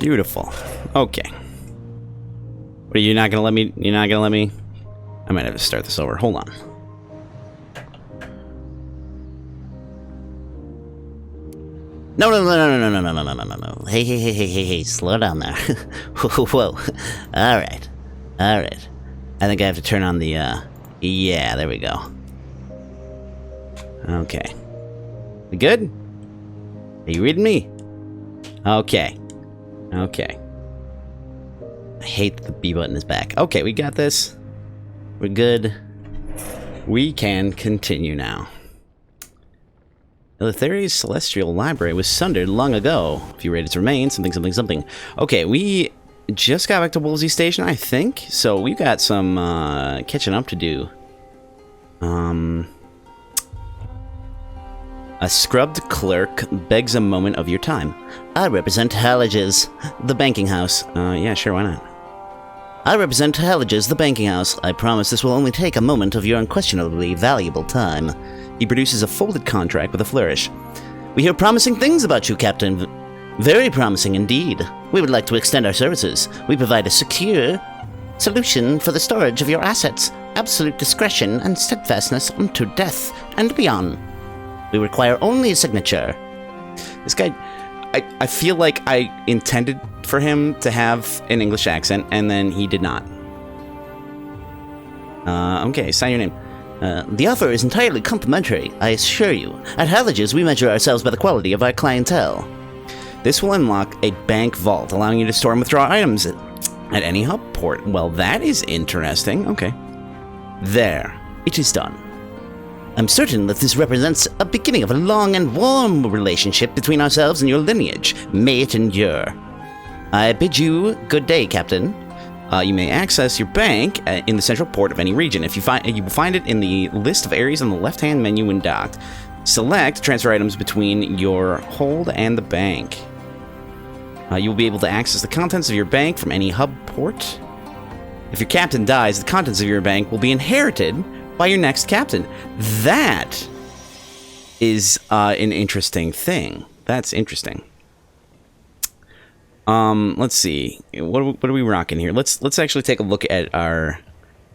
Beautiful. Okay. What, are you not gonna let me? You're not gonna let me? I might have to start this over. Hold on. No. Hey, slow down there. Whoa. Alright. I think I have to turn on the, yeah, there we go. Okay. We good? Are you reading me? Okay. I hate that the B button is back. Okay, we got this. We're good. We can continue now. Eleuthery's celestial library was sundered long ago. If you rate its remains, something. Okay, we just got back to Wolsey Station, I think. So we've got some catching up to do. A scrubbed clerk begs a moment of your time. I represent Halliges, the banking house. Yeah, sure, why not? I represent Halliges, the banking house. I promise this will only take a moment of your unquestionably valuable time. He produces a folded contract with a flourish. We hear promising things about you, Captain. Very promising indeed. We would like to extend our services. We provide a secure solution for the storage of your assets. Absolute discretion and steadfastness unto death and beyond. We require only a signature. This guy, I feel like I intended for him to have an English accent, and then he did not. Okay, sign your name. The offer is entirely complimentary, I assure you. At Halliges, we measure ourselves by the quality of our clientele. This will unlock a bank vault, allowing you to store and withdraw items at any hub port. Well, that is interesting. Okay. There. It is done. I'm certain that this represents a beginning of a long and warm relationship between ourselves and your lineage. May it endure. I bid you good day, Captain. You may access your bank in the central port of any region. You will find it in the list of areas on the left-hand menu when docked. Select transfer items between your hold and the bank. You will be able to access the contents of your bank from any hub port. If your captain dies, the contents of your bank will be inherited by your next captain. That is an interesting thing. That's interesting. Let's see. What are we rocking here? Let's actually take a look at our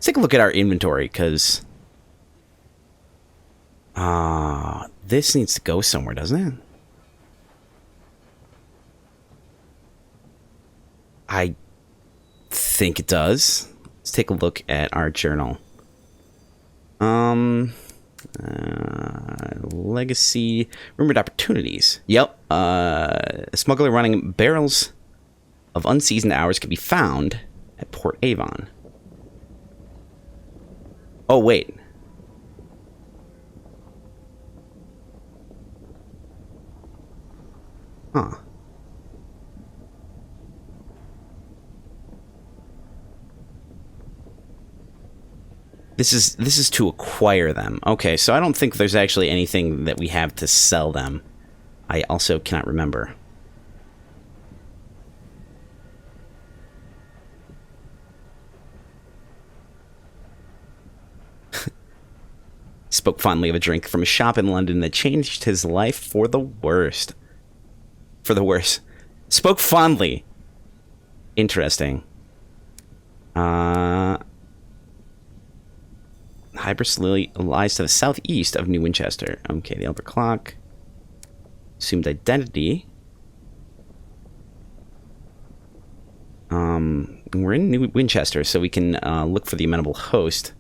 inventory, because this needs to go somewhere, doesn't it? I think it does. Let's take a look at our journal. Legacy, rumored opportunities. Yep. A smuggler running barrels of unseasoned hours can be found at Port Avon. Oh, wait. Huh. This is to acquire them. Okay, so I don't think there's actually anything that we have to sell them. I also cannot remember. Spoke fondly of a drink from a shop in London that changed his life for the worst. For the worse. Spoke fondly. Interesting. Hybris lies to the southeast of New Winchester. Okay, the Albert Clock. Assumed identity. We're in New Winchester, so we can look for the amenable host.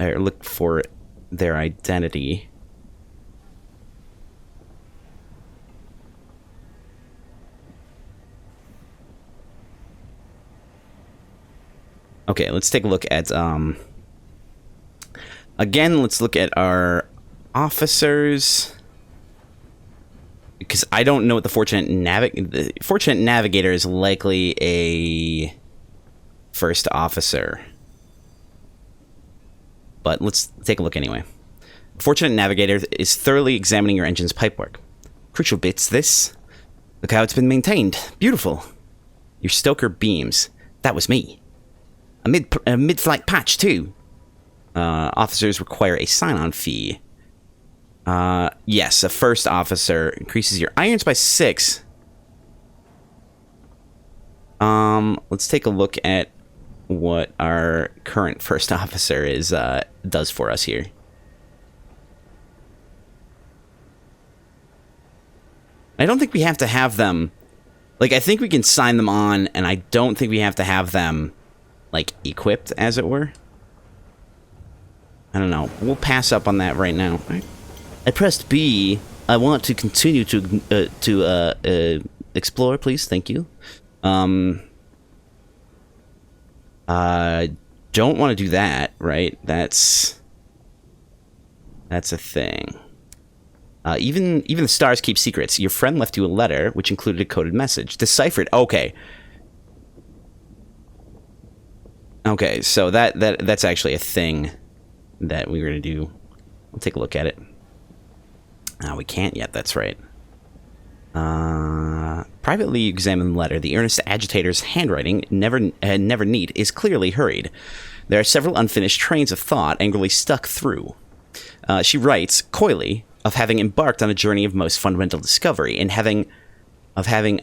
Or look for their identity. Okay, let's take a look at again, let's look at our officers, because I don't know what the Fortunate Navigator is likely a first officer. But let's take a look anyway. Fortunate Navigator is thoroughly examining your engine's pipework. Crucial bits, this. Look how it's been maintained. Beautiful. Your stoker beams. That was me. A mid-flight patch, too. Officers require a sign-on fee. Yes, a first officer increases your irons by 6. Let's take a look at what our current first officer does for us here. I don't think we have to have them... Like, I think we can sign them on, and I don't think we have to have them, like, equipped, as it were. I don't know. We'll pass up on that right now. I pressed B. I want to continue to explore, please. Thank you. Don't want to do that, right? That's a thing. Even the stars keep secrets. Your friend left you a letter, which included a coded message. Deciphered. Okay. Okay, so that's actually a thing that we were going to do. We'll take a look at it. We can't yet, that's right. Privately examine the letter. The earnest agitator's handwriting, never neat, is clearly hurried. There are several unfinished trains of thought angrily stuck through. She writes, coyly, of having embarked on a journey of most fundamental discovery and having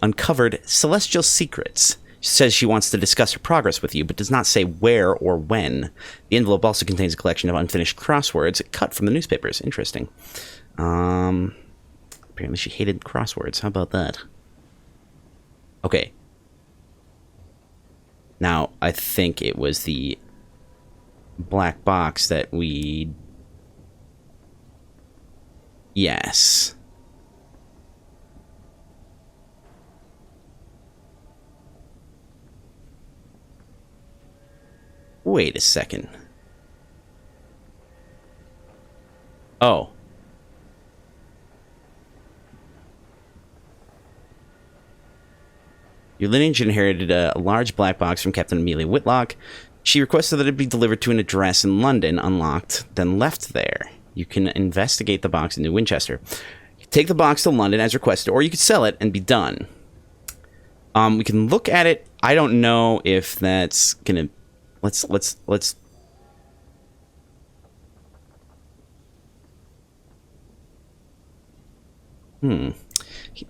uncovered celestial secrets. She says she wants to discuss her progress with you, but does not say where or when. The envelope also contains a collection of unfinished crosswords cut from the newspapers. Interesting. Apparently she hated crosswords. How about that? Okay. Now, I think it was the black box that we... Yes. Wait a second. Oh. Your lineage inherited a large black box from Captain Amelia Whitlock. She requested that it be delivered to an address in London, unlocked, then left there. You can investigate the box in New Winchester. Take the box to London as requested, or you could sell it and be done. We can look at it. I don't know if that's gonna... Let's...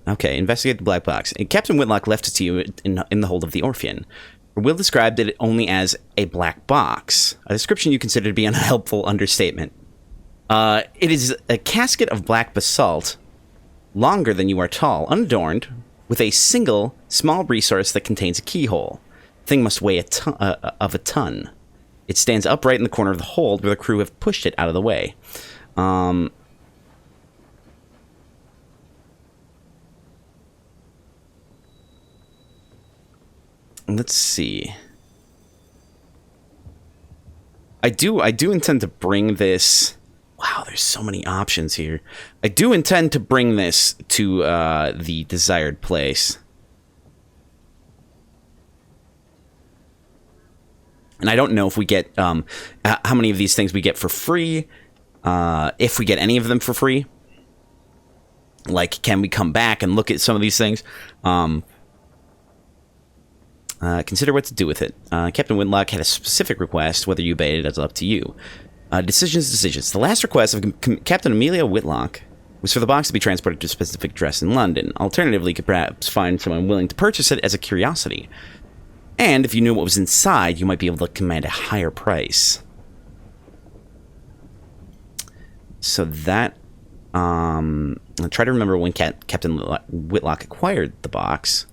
Okay, investigate the black box. And Captain Whitlock left it to you in the hold of the Orphean. Will described it only as a black box, a description you consider to be an unhelpful understatement. It is a casket of black basalt, longer than you are tall, unadorned, with a single small resource that contains a keyhole. The thing must weigh a ton. It stands upright in the corner of the hold where the crew have pushed it out of the way. Let's see. I do intend to bring this... Wow, there's so many options here. I do intend to bring this to the desired place. And I don't know if we get... how many of these things we get for free. If we get any of them for free. Like, can we come back and look at some of these things? Consider what to do with it. Captain Whitlock had a specific request. Whether you obeyed it is up to you. Decisions. The last request of Captain Amelia Whitlock was for the box to be transported to a specific address in London. Alternatively, you could perhaps find someone willing to purchase it as a curiosity. And if you knew what was inside, you might be able to command a higher price. So that... I'll try to remember when Captain Whitlock acquired the box.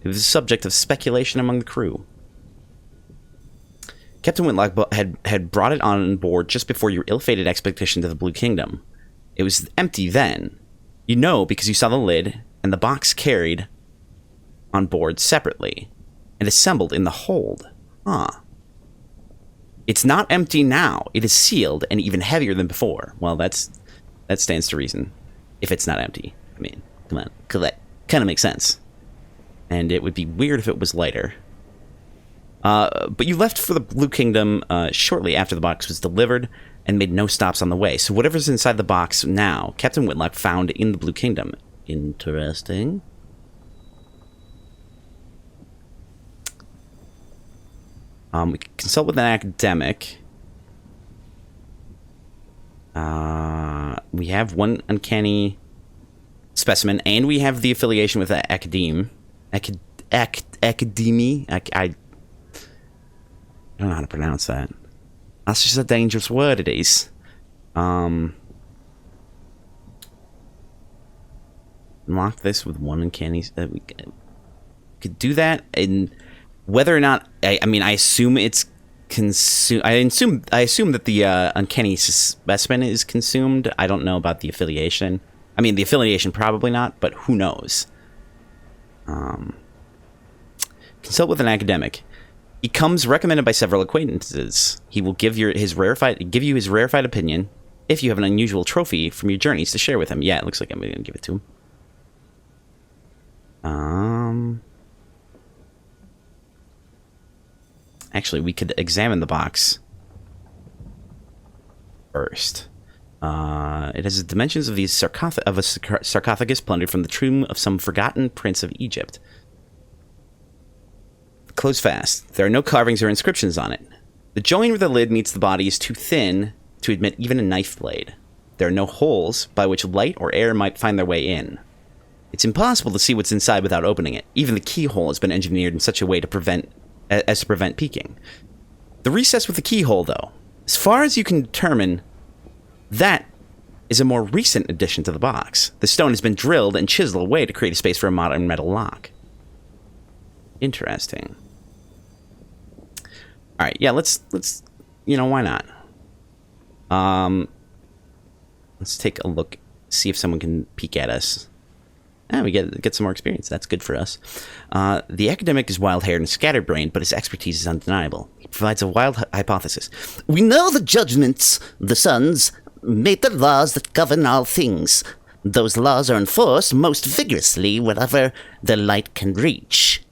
It was the subject of speculation among the crew. Captain Whitlock had brought it on board just before your ill-fated expedition to the Blue Kingdom. It was empty then. You know because you saw the lid and the box carried on board separately and assembled in the hold. It's not empty now. It is sealed and even heavier than before. Well, that stands to reason. If it's not empty. I mean, come on. That kind of makes sense. And it would be weird if it was lighter. But you left for the Blue Kingdom shortly after the box was delivered and made no stops on the way. So whatever's inside the box now, Captain Whitlock found in the Blue Kingdom. Interesting. We can consult with an academic. We have one uncanny specimen, and we have the affiliation with academy. I don't know how to pronounce that. That's just a dangerous word, it is. Unlock this with one uncanny... we could do that, and whether or not... I mean, I assume it's consumed... I assume that the uncanny specimen is consumed. I don't know about the affiliation. I mean, the affiliation probably not, but who knows? Consult with an academic. He comes recommended by several acquaintances. He will give you his rarefied opinion if you have an unusual trophy from your journeys to share with him. Yeah, it looks like I'm going to give it to him. Actually, we could examine the box first. It has the dimensions of a sarcophagus plundered from the tomb of some forgotten prince of Egypt. Closed fast. There are no carvings or inscriptions on it. The joint where the lid meets the body is too thin to admit even a knife blade. There are no holes by which light or air might find their way in. It's impossible to see what's inside without opening it. Even the keyhole has been engineered in such a way to prevent peeking. The recess with the keyhole, though, as far as you can determine, that is a more recent addition to the box. The stone has been drilled and chiseled away to create a space for a modern metal lock. Interesting. All right, yeah, let's why not? Let's take a look, see if someone can peek at us. And we get some more experience. That's good for us. The academic is wild-haired and scatterbrained, but his expertise is undeniable. He provides a wild hypothesis. We know the judgments, the suns, made the laws that govern all things. Those laws are enforced most vigorously wherever the light can reach.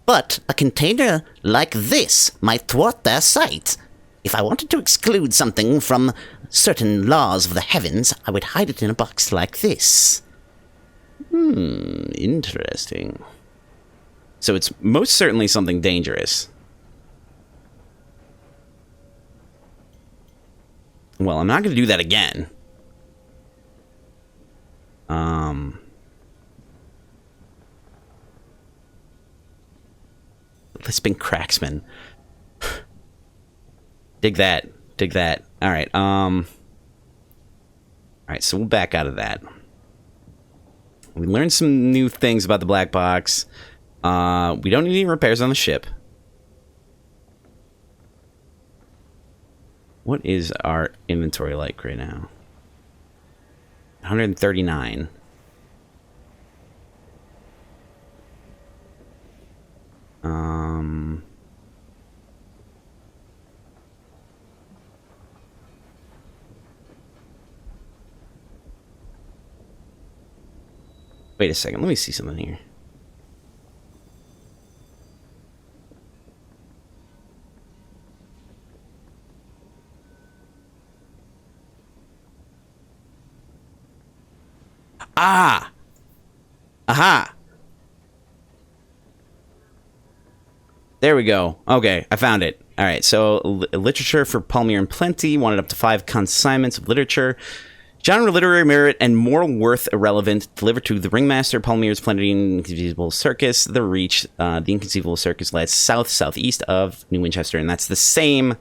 But a container like this might thwart their sight. If I wanted to exclude something from certain laws of the heavens, I would hide it in a box like this. Interesting. So it's most certainly something dangerous. Well, I'm not going to do that again. Lisping cracksman. Dig that. Dig that. Alright, alright, so we'll back out of that. We learned some new things about the black box. We don't need any repairs on the ship. What is our inventory like right now? 139. Wait a second, let me see something here. Ah! Aha! There we go. Okay, I found it. Alright, so literature for Palmier and Plenty wanted up to 5 consignments of literature. Genre, literary merit, and moral worth irrelevant. Delivered to the Ringmaster, Palmier's Plenty, Inconceivable Circus, The Reach. The Inconceivable Circus lies southeast of New Winchester, and that's the same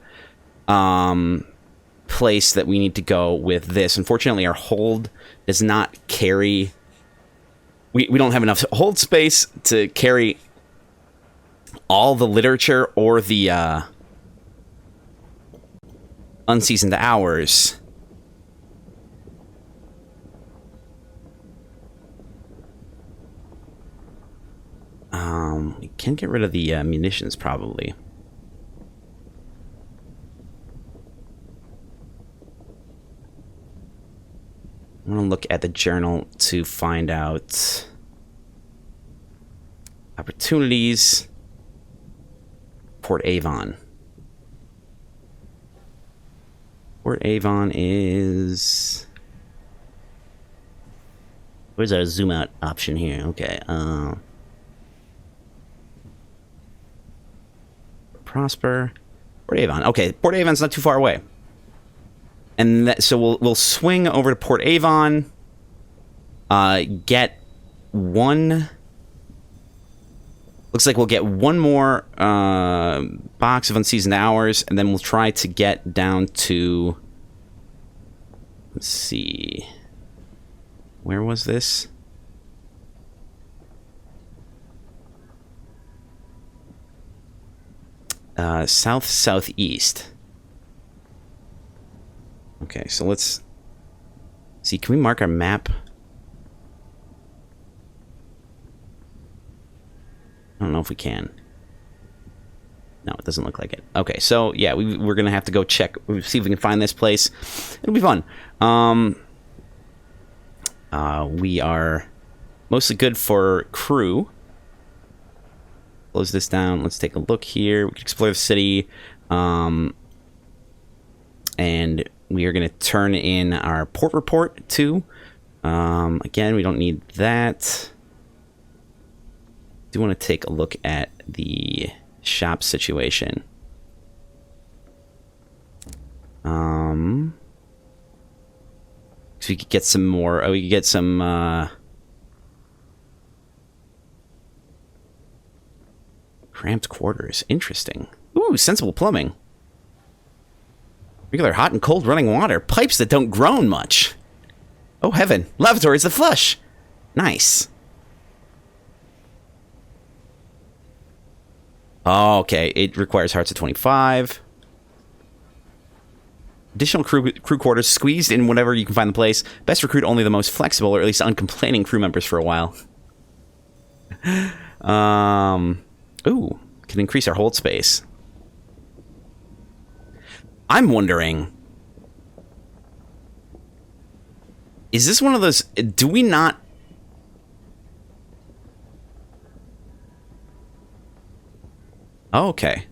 place that we need to go with this. Unfortunately, our hold does not carry... We don't have enough hold space to carry all the literature or the unseasoned hours. We can get rid of the munitions, probably. I'm going to look at the journal to find out opportunities. Port Avon. Port Avon is... Where's our zoom out option here? Okay, Prosper. Port Avon. Okay, Port Avon's not too far away. And so we'll swing over to Port Avon, get one Looks like we'll get one more box of unseasoned hours, and then we'll try to get down to... Let's see. Where was this? South-southeast. Okay, so let's... see, can we mark our map? I don't know if we can. No, it doesn't look like it. Okay, so yeah, we're gonna have to go check, see if we can find this place. It'll be fun. We are mostly good for crew. Close this down. Let's take a look here. We can explore the city. And we are gonna turn in our port report too. Again, we don't need that. Do want to take a look at the shop situation. So we could get some more. Oh, we could get some cramped quarters. Interesting. Ooh, sensible plumbing. Regular hot and cold running water. Pipes that don't groan much. Oh heaven! Lavatories that flush. Nice. Oh, okay. It requires hearts of 25. Additional crew quarters squeezed in whenever you can find the place. Best recruit only the most flexible or at least uncomplaining crew members for a while. Ooh, can increase our hold space. I'm wondering, is this one of those? Do we not? Oh, okay.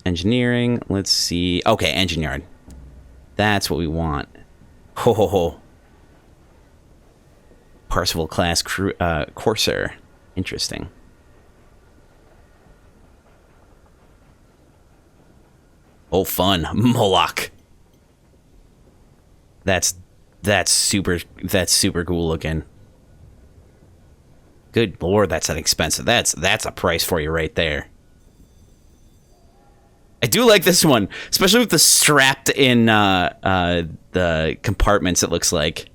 Engineering. Let's see. Okay, engine yard. That's what we want. Ho ho ho. Parseval class crew, Corsair. Interesting. Oh, fun. Moloch. That's super cool looking. Good lord, that's an expensive. That's a price for you right there. I do like this one, especially with the strapped in the compartments, it looks like.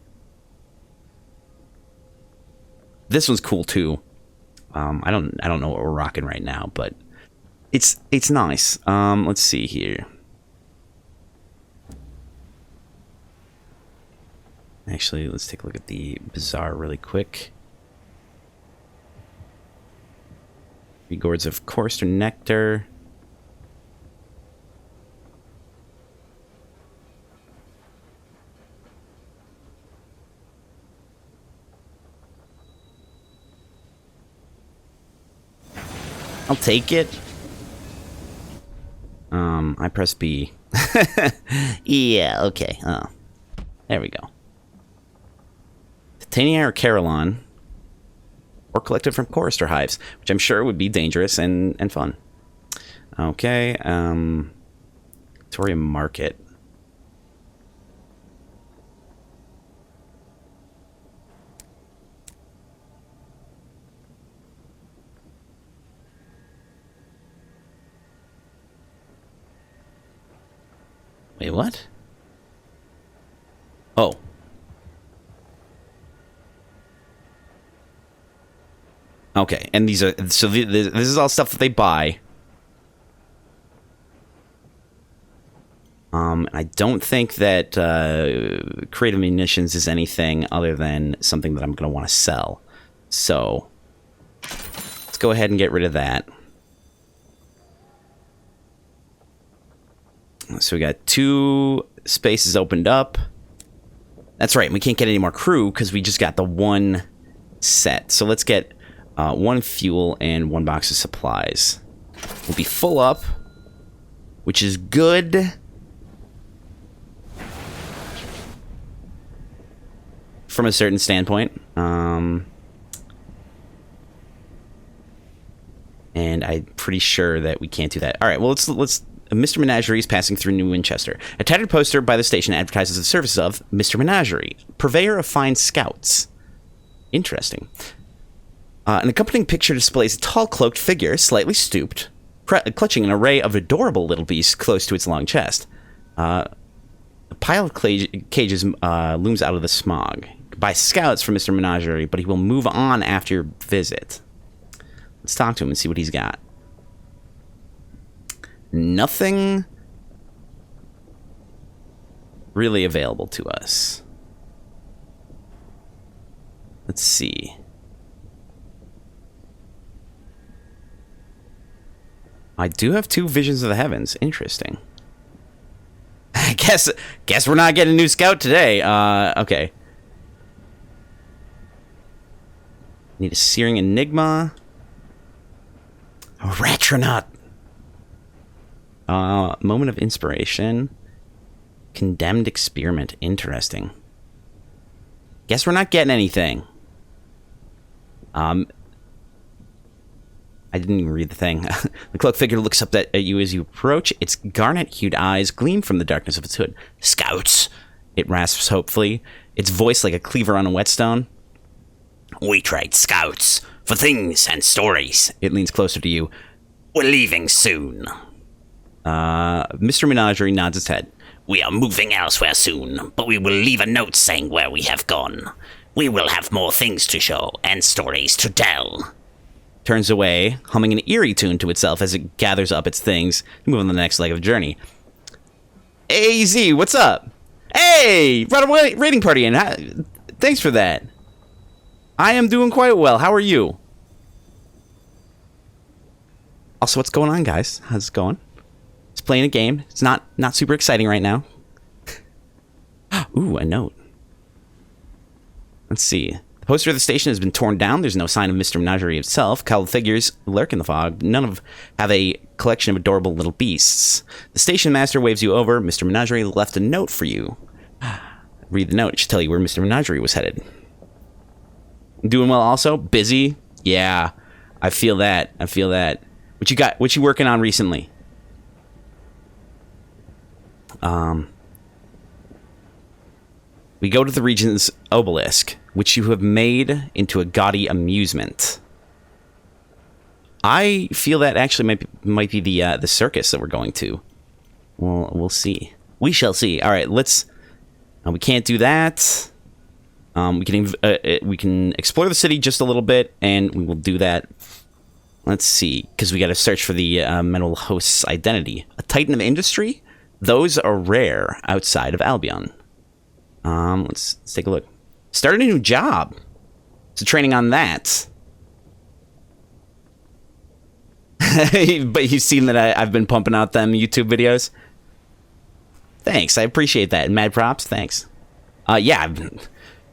This one's cool too. I don't know what we're rocking right now, but it's nice. Let's see here. Actually, let's take a look at the bazaar really quick. 3 gourds of Corsair nectar. I'll take it. I press B. Yeah, okay. Oh. There we go. Titania or Carillon. Or collected from chorister hives, which I'm sure would be dangerous and fun. Okay, Victorian Market. Wait, what? Oh. Okay, and these are... So this is all stuff that they buy. I don't think that creative munitions is anything other than something that I'm going to want to sell. So, let's go ahead and get rid of that. So we got 2 spaces opened up. That's right, we can't get any more crew because we just got the 1 set. So let's get 1 fuel and 1 box of supplies. We'll be full up, which is good. From a certain standpoint. And I'm pretty sure that we can't do that. All right, well, let's. Mr. Menagerie is passing through New Winchester. A tattered poster by the station advertises the services of Mr. Menagerie, purveyor of fine scouts. Interesting. An accompanying picture displays a tall, cloaked figure, slightly stooped, clutching an array of adorable little beasts close to its long chest. A pile of cages looms out of the smog. Buy scouts for Mr. Menagerie, but he will move on after your visit. Let's talk to him and see what he's got. Nothing really available to us. Let's see. I do have 2 visions of the heavens. Interesting. I guess we're not getting a new scout today. Okay. Need a searing enigma. A retronaut. Moment of inspiration. Condemned experiment. Interesting. Guess we're not getting anything. I didn't even read the thing. The cloaked figure looks up at you as you approach. Its garnet-hued eyes gleam from the darkness of its hood. Scouts! It rasps hopefully, its voice like a cleaver on a whetstone. We trade scouts for things and stories. It leans closer to you. We're leaving soon. Mr. Menagerie nods his head. We are moving elsewhere soon, but we will leave a note saying where we have gone. We will have more things to show and stories to tell. Turns away, humming an eerie tune to itself as it gathers up its things to move on the next leg of the journey. Hey, Z, what's up? Hey, brought a raiding party in. Thanks for that. I am doing quite well. How are you? Also, what's going on, guys? How's it going? It's playing a game. It's not super exciting right now. Ooh, a note. Let's see. The poster of the station has been torn down. There's no sign of Mr. Menagerie himself. Cowled figures lurk in the fog. None of have a collection of adorable little beasts. The station master waves you over. Mr. Menagerie left a note for you. Read the note. It should tell you where Mr. Menagerie was headed. Doing well also? Busy? Yeah. I feel that. What you got? What you working on recently? We go to the region's obelisk, which you have made into a gaudy amusement. I feel that actually might be the circus that we're going to. Well, we'll see. We shall see. All right, let's. We can't do that. We can explore the city just a little bit, and we will do that. Let's see, because we got to search for the mental host's identity. A titan of industry. Those are rare outside of Albion. Let's take a look. Start a new job. So training on that. But you've seen that I've been pumping out them YouTube videos. Thanks, I appreciate that. Mad props, thanks. Yeah,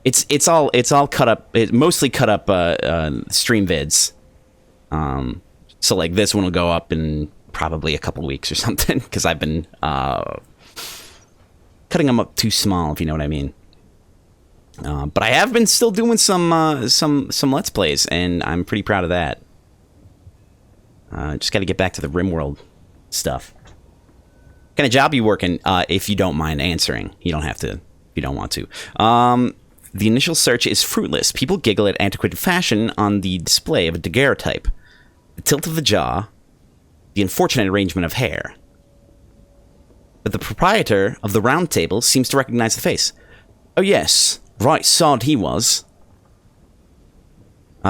it's all cut up. It mostly cut up stream vids. So like this one will go up in probably a couple weeks or something because I've been cutting them up too small, if you know what I mean. But I have been still doing some Let's Plays, and I'm pretty proud of that. Just got to get back to the RimWorld stuff. What kind of job are you working? If you don't mind answering, you don't have to. If you don't want to. The initial search is fruitless. People giggle at antiquated fashion on the display of a daguerreotype, the tilt of the jaw, the unfortunate arrangement of hair. But the proprietor of the round table seems to recognize the face. Oh yes, right sod he was.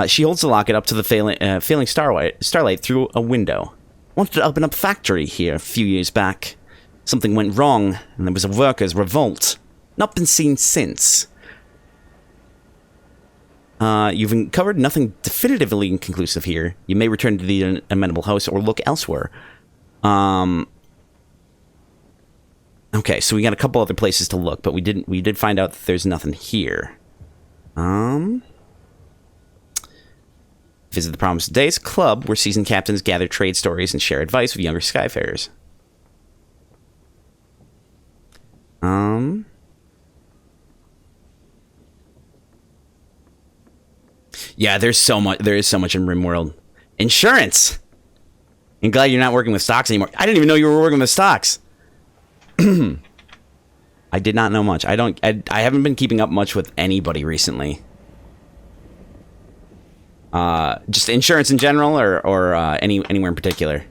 She holds the locket up to the failing starlight through a window. Wanted to open up a factory here a few years back. Something went wrong, and there was a workers' revolt. Not been seen since. You've uncovered nothing definitively inconclusive here. You may return to the amenable house or look elsewhere. Okay, so we got a couple other places to look, but we did find out that there's nothing here. Visit the Promised Days Club, where seasoned captains gather trade stories and share advice with younger skyfarers. Yeah, there is so much in RimWorld. Insurance! I'm glad you're not working with stocks anymore. I didn't even know you were working with stocks. I did not know much. I haven't been keeping up much with anybody recently. Just insurance in general, or anywhere in particular,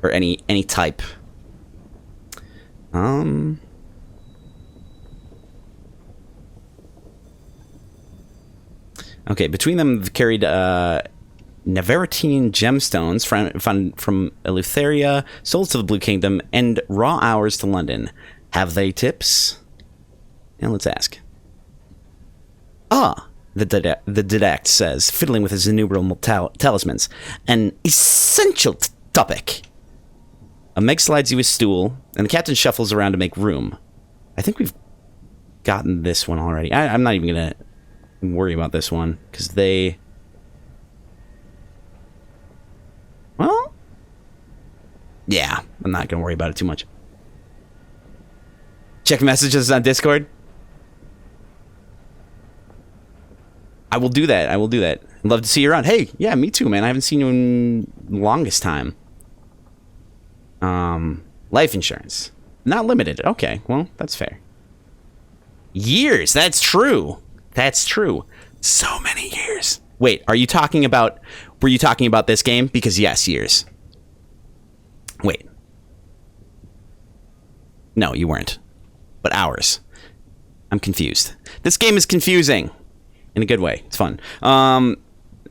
or any type. Okay, between them, they've carried Navarretian gemstones from Eleutheria, souls to the Blue Kingdom, and raw hours to London. Have they tips? Yeah, let's ask. Ah, the didact says, fiddling with his innumerable talismans. An essential topic. Meg slides you a stool, and the captain shuffles around to make room. I think we've gotten this one already. I'm not even going to worry about this one, because they... Well... Yeah, I'm not going to worry about it too much. Check messages on Discord. I will do that. I'd love to see you around. Hey, yeah, me too, man. I haven't seen you in the longest time. Life insurance. Not limited. Okay, well, that's fair. Years. That's true. That's true. So many years. Wait, were you talking about this game? Because yes, years. Wait. No, you weren't. But hours. I'm confused. This game is confusing. In a good way. It's fun.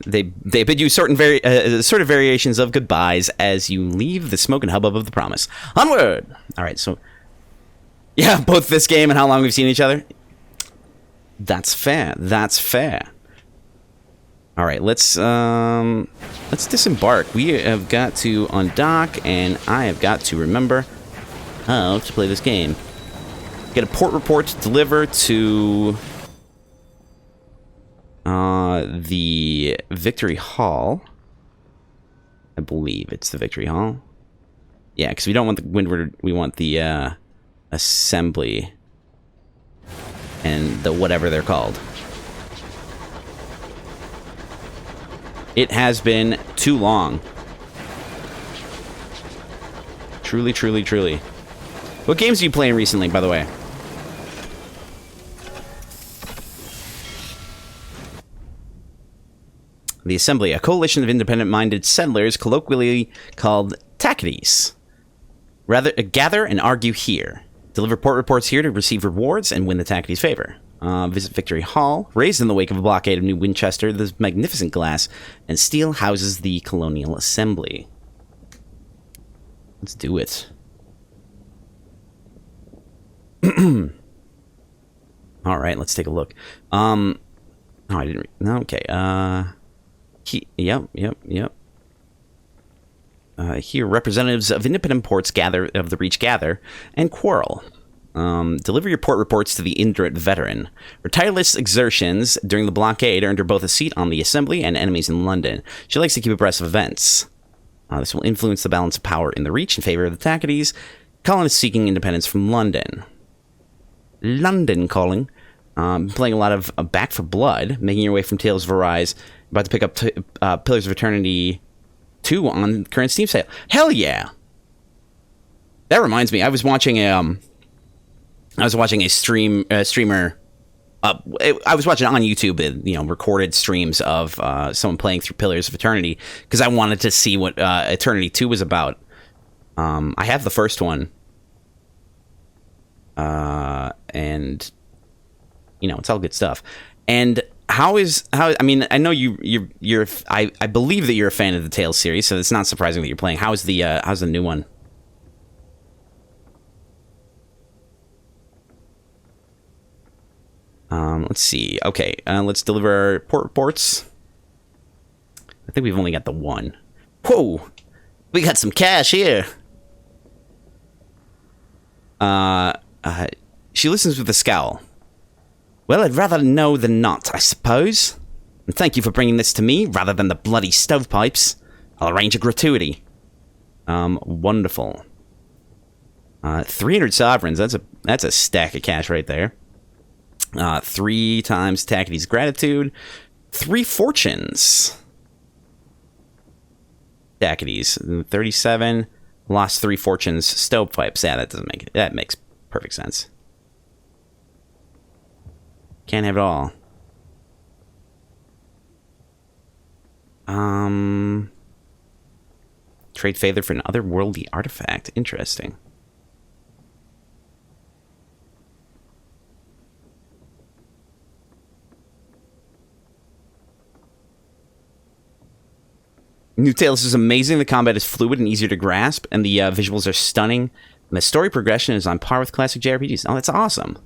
They bid you sort of variations of goodbyes as you leave the smoke and hubbub of the promise. Onward! Alright, so... Yeah, both this game and how long we've seen each other. That's fair. That's fair. Alright, let's disembark. We have got to undock, and I have got to remember how to play this game. Get a port report to deliver to... the Victory Hall. I believe it's the Victory Hall. Yeah, because we don't want the Windward, we want the, Assembly. And the whatever they're called. It has been too long. Truly, truly, truly. What games are you playing recently, by the way? The Assembly, a coalition of independent-minded settlers, colloquially called Tackities. Gather and argue here. Deliver port reports here to receive rewards and win the Tackities' favor. Visit Victory Hall. Raised in the wake of a blockade of New Winchester, this magnificent glass and steel houses the Colonial Assembly. Let's do it. All right, let's take a look. Oh, I didn't. No, okay. Yep. Here, representatives of independent ports of the Reach gather and quarrel. Deliver your port reports to the indolent veteran. Her tireless exertions during the blockade earned her both a seat on the Assembly and enemies in London. She likes to keep abreast of events. This will influence the balance of power in the Reach in favor of the Tackities, colonists seeking independence from London. London calling. Playing a lot of Back for Blood, making your way from Tales of Arise. About to pick up Pillars of Eternity 2 on current Steam sale. Hell yeah! That reminds me, I was watching a streamer. I was watching on YouTube, recorded streams of someone playing through Pillars of Eternity because I wanted to see what Eternity 2 was about. I have the first one, and it's all good stuff. And I mean, I know I believe that you're a fan of the Tales series, so it's not surprising that you're playing. How's the new one? Let's see. Okay, let's deliver our port reports. I think we've only got the one. Whoa! We got some cash here! She listens with a scowl. Well, I'd rather know than not, I suppose. And thank you for bringing this to me, rather than the bloody stovepipes. I'll arrange a gratuity. Wonderful. 300 sovereigns, that's a stack of cash right there. 3 times Tackity's gratitude. 3 fortunes. Stackities. 37. Lost 3 fortunes. Stovepipes. Yeah, that makes perfect sense. Can't have it all. Trade Failbetter for an otherworldly artifact. Interesting. New Tales is amazing. The combat is fluid and easier to grasp, and the visuals are stunning. And the story progression is on par with classic JRPGs. Oh, that's awesome.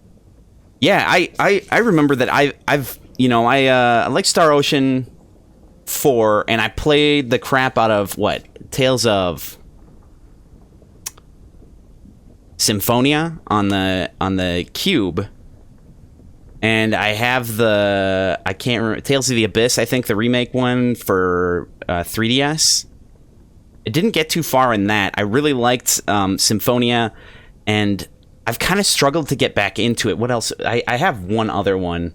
Yeah, I remember that I've I like Star Ocean 4, and I played the crap out of Tales of Symphonia on the Cube. And I have I can't remember, Tales of the Abyss, I think, the remake one for 3DS. It didn't get too far in that. I really liked Symphonia, and I've kind of struggled to get back into it. What else? I have one other one.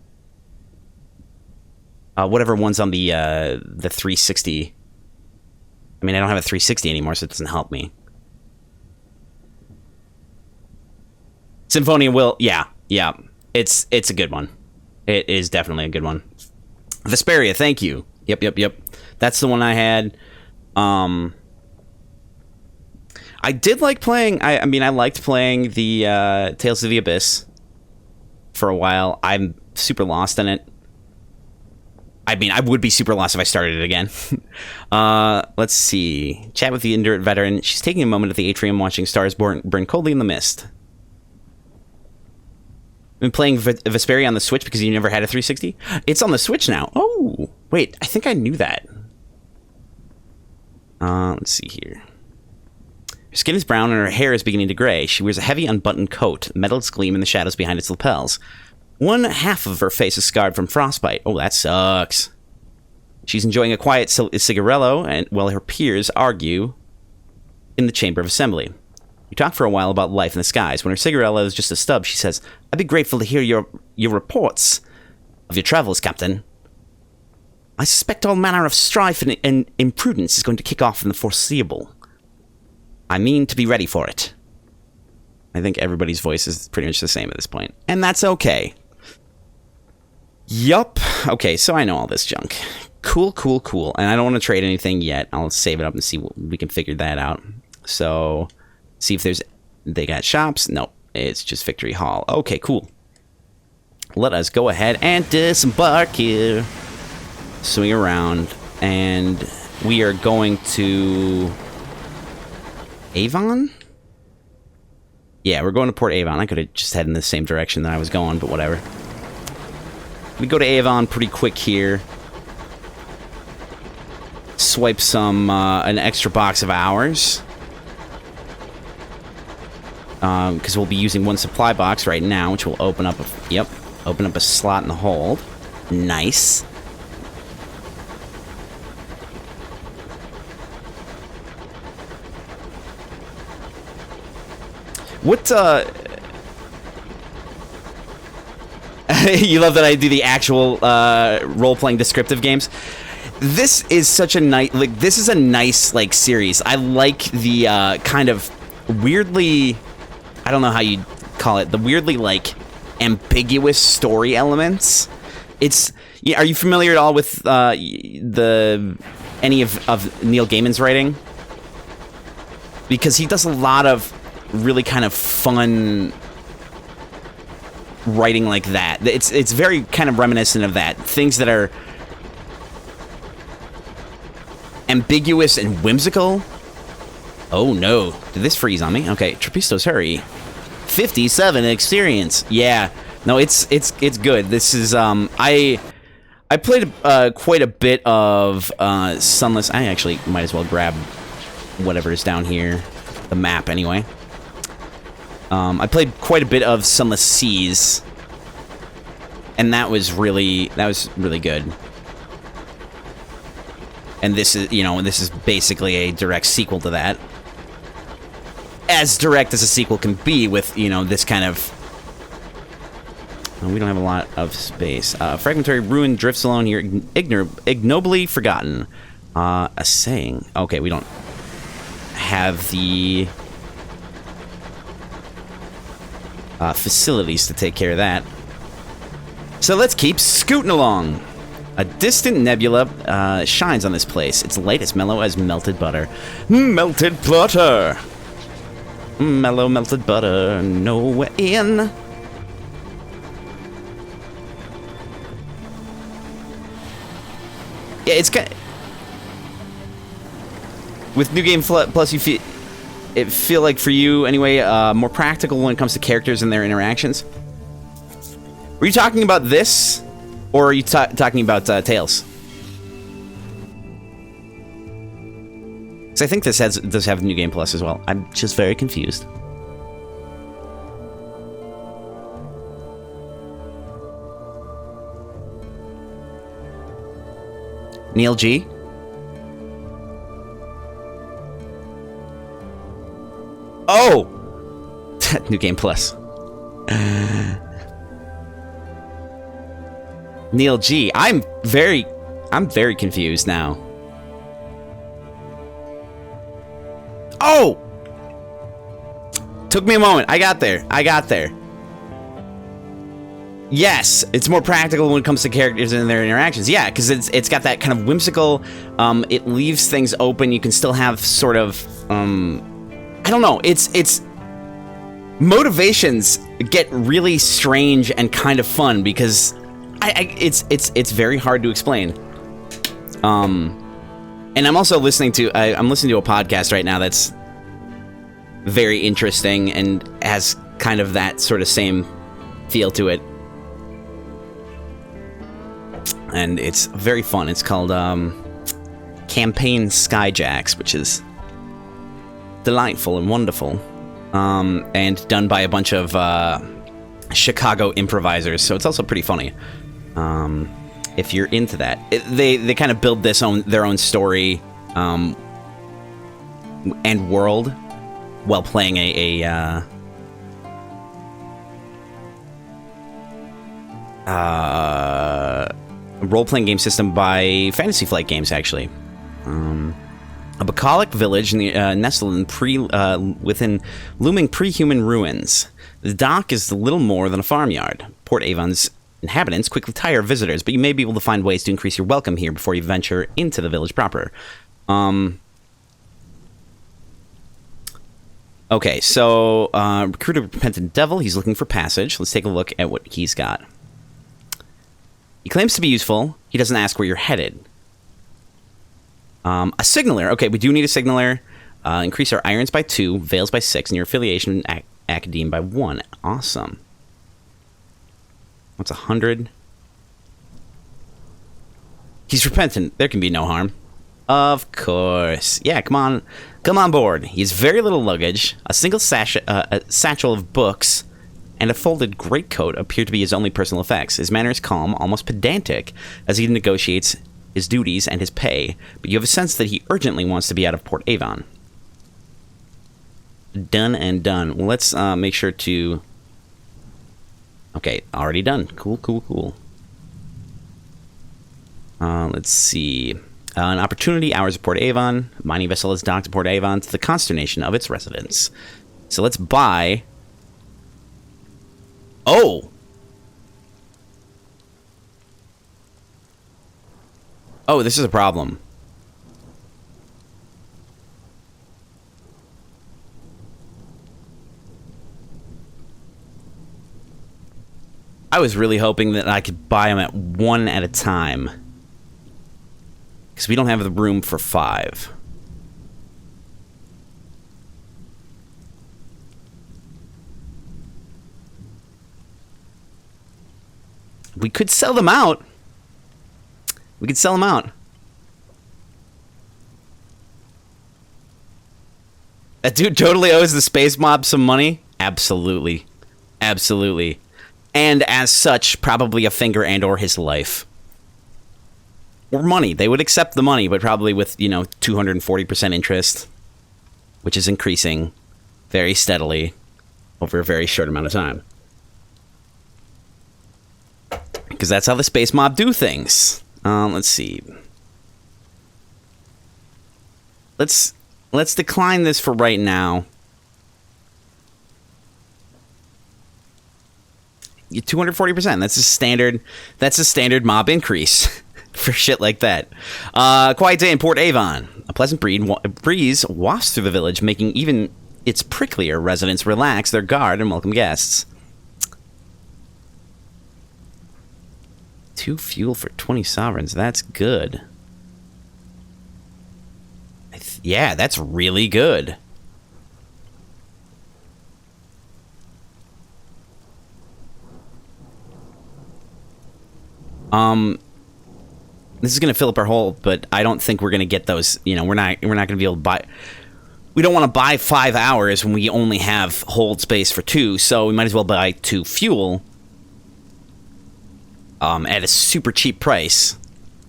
Whatever one's on the 360. I mean, I don't have a 360 anymore, so it doesn't help me. Symphonia yeah. It's a good one. It is definitely a good one. Vesperia, thank you. Yep. That's the one I had. I did like playing... I mean, I liked playing the Tales of the Abyss for a while. I'm super lost in it. I mean, I would be super lost if I started it again. Let's see. Chat with the Indurate veteran. She's taking a moment at the atrium watching stars burn coldly in the mist. Been playing Vesperia on the Switch because you never had a 360? It's on the Switch now. Oh, wait. I think I knew that. Let's see here. Her skin is brown and her hair is beginning to gray. She wears a heavy unbuttoned coat. Metals gleam in the shadows behind its lapels. One half of her face is scarred from frostbite. Oh, that sucks. She's enjoying a quiet cigarello, and while her peers argue in the Chamber of Assembly. You talk for a while about life in the skies. When her cigarello is just a stub, she says, "I'd be grateful to hear your reports of your travels, Captain. I suspect all manner of strife and imprudence is going to kick off in the foreseeable. I mean to be ready for it." I think everybody's voice is pretty much the same at this point. And that's okay. Yup. Okay, so I know all this junk. Cool. And I don't want to trade anything yet. I'll save it up and see what we can figure that out. So, see if they got shops. Nope, it's just Victory Hall. Okay, cool. Let us go ahead and disembark here. Swing around, and we are going to Avon? Yeah, we're going to Port Avon. I could have just headed in the same direction that I was going, but whatever. We go to Avon pretty quick here. Swipe an extra box of hours. Because we'll be using one supply box right now, which will open up a slot in the hold. Nice. What, you love that I do the actual, role-playing descriptive games? This is such a nice, this is a nice, series. I like the, kind of weirdly, I don't know how you'd call it, the weirdly, ambiguous story elements. Yeah, are you familiar at all with, any of Neil Gaiman's writing? Because he does a lot of really kind of fun writing like that. It's very kind of reminiscent of that. Things that are ambiguous and whimsical. Oh no, did this freeze on me? Okay, Trapistos, hurry. 57 experience. Yeah, no, it's good. This is I played quite a bit of Sunless. I actually might as well grab whatever is down here, the map anyway. I played quite a bit of Sunless Skies, and that was really good. And this is basically a direct sequel to that. As direct as a sequel can be with, this kind of... we don't have a lot of space. Fragmentary ruin drifts alone here, ignobly forgotten. A saying. Okay, we don't have the facilities to take care of that. So let's keep scooting along. A distant nebula shines on this place. Its light is mellow as melted butter. Melted butter! Mellow melted butter, nowhere in. Yeah, it's kind of... With New Game Plus, you feel like, for you anyway, more practical when it comes to characters and their interactions. Were you talking about this, or are you talking about Tails? Because I think this does have New Game Plus as well. I'm just very confused. Neil G? Oh! New Game Plus. Neil G. I'm very confused now. Oh! Took me a moment. I got there. Yes, it's more practical when it comes to characters and their interactions. Yeah, because it's got that kind of whimsical, it leaves things open. You can still have sort of, I don't know. It's motivations get really strange and kind of fun because it's very hard to explain. And I'm also listening to I'm listening to a podcast right now that's very interesting and has kind of that sort of same feel to it. And it's very fun. It's called Campaign Skyjacks, which is delightful and wonderful, and done by a bunch of Chicago improvisers. So it's also pretty funny. If you're into that, they kind of build their own story and world while playing a role-playing game system by Fantasy Flight Games, actually. A bucolic village nestled within looming pre-human ruins. The dock is little more than a farmyard. Port Avon's inhabitants quickly tire of visitors, but you may be able to find ways to increase your welcome here before you venture into the village proper. Okay, so recruit a repentant devil. He's looking for passage. Let's take a look at what he's got. He claims to be useful. He doesn't ask where you're headed. A signaler. Okay, we do need a signaler. Increase our irons by 2, veils by 6, and your affiliation academe by 1. Awesome. What's 100? He's repentant. There can be no harm. Of course. Yeah, come on board. He has very little luggage. A single satchel of books and a folded greatcoat appear to be his only personal effects. His manner is calm, almost pedantic, as he negotiates his duties and his pay, but you have a sense that he urgently wants to be out of Port Avon. Done and done. Well, let's make sure to... Okay, already done. Cool. Let's see. An opportunity, hours of Port Avon. Mining vessel is docked to Port Avon to the consternation of its residents. So let's buy... Oh! Oh, this is a problem. I was really hoping that I could buy them at 1 at a time. Because we don't have the room for 5. We could sell them out. That dude totally owes the space mob some money. Absolutely. And as such, probably a finger and or his life. Or money. They would accept the money, but probably with, 240% interest, which is increasing very steadily over a very short amount of time. Because that's how the space mob do things. Let's see. let's decline this for right now. 240%. That's a standard mob increase for shit like that. Quiet day in Port Avon. A pleasant breeze wafts through the village, making even its pricklier residents relax their guard and welcome guests. 2 fuel for 20 sovereigns. That's good. Yeah, that's really good. This is going to fill up our hold, but I don't think we're going to get those. You know, we're not going to be able to buy. We don't want to buy 5 hours when we only have hold space for 2, so we might as well buy 2 fuel at a super cheap price,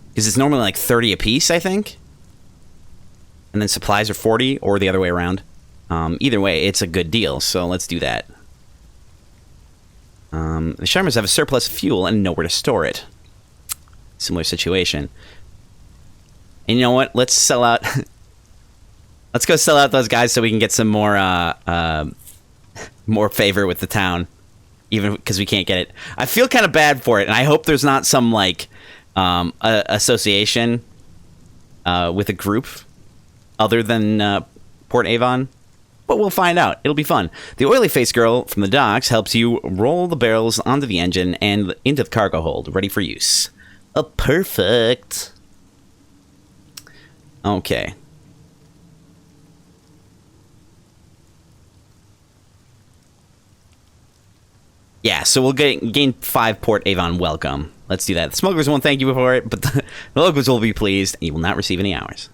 because it's normally like 30 a piece, I think. And then supplies are 40, or the other way around. Either way, it's a good deal, so let's do that. The Sharmers have a surplus of fuel and nowhere to store it. Similar situation. And you know what? Let's sell out. Let's go sell out those guys so we can get some more more favor with the town, even because we can't get it. I feel kind of bad for it, and I hope there's not some like association with a group other than Port Avon. But we'll find out. It'll be fun. The oily-faced girl from the docks helps you roll the barrels onto the engine and into the cargo hold, ready for use. Oh, perfect. Okay. Yeah, so we'll gain 5 Port Avon welcome. Let's do that. The smugglers won't thank you for it, but the locals will be pleased, and you will not receive any hours.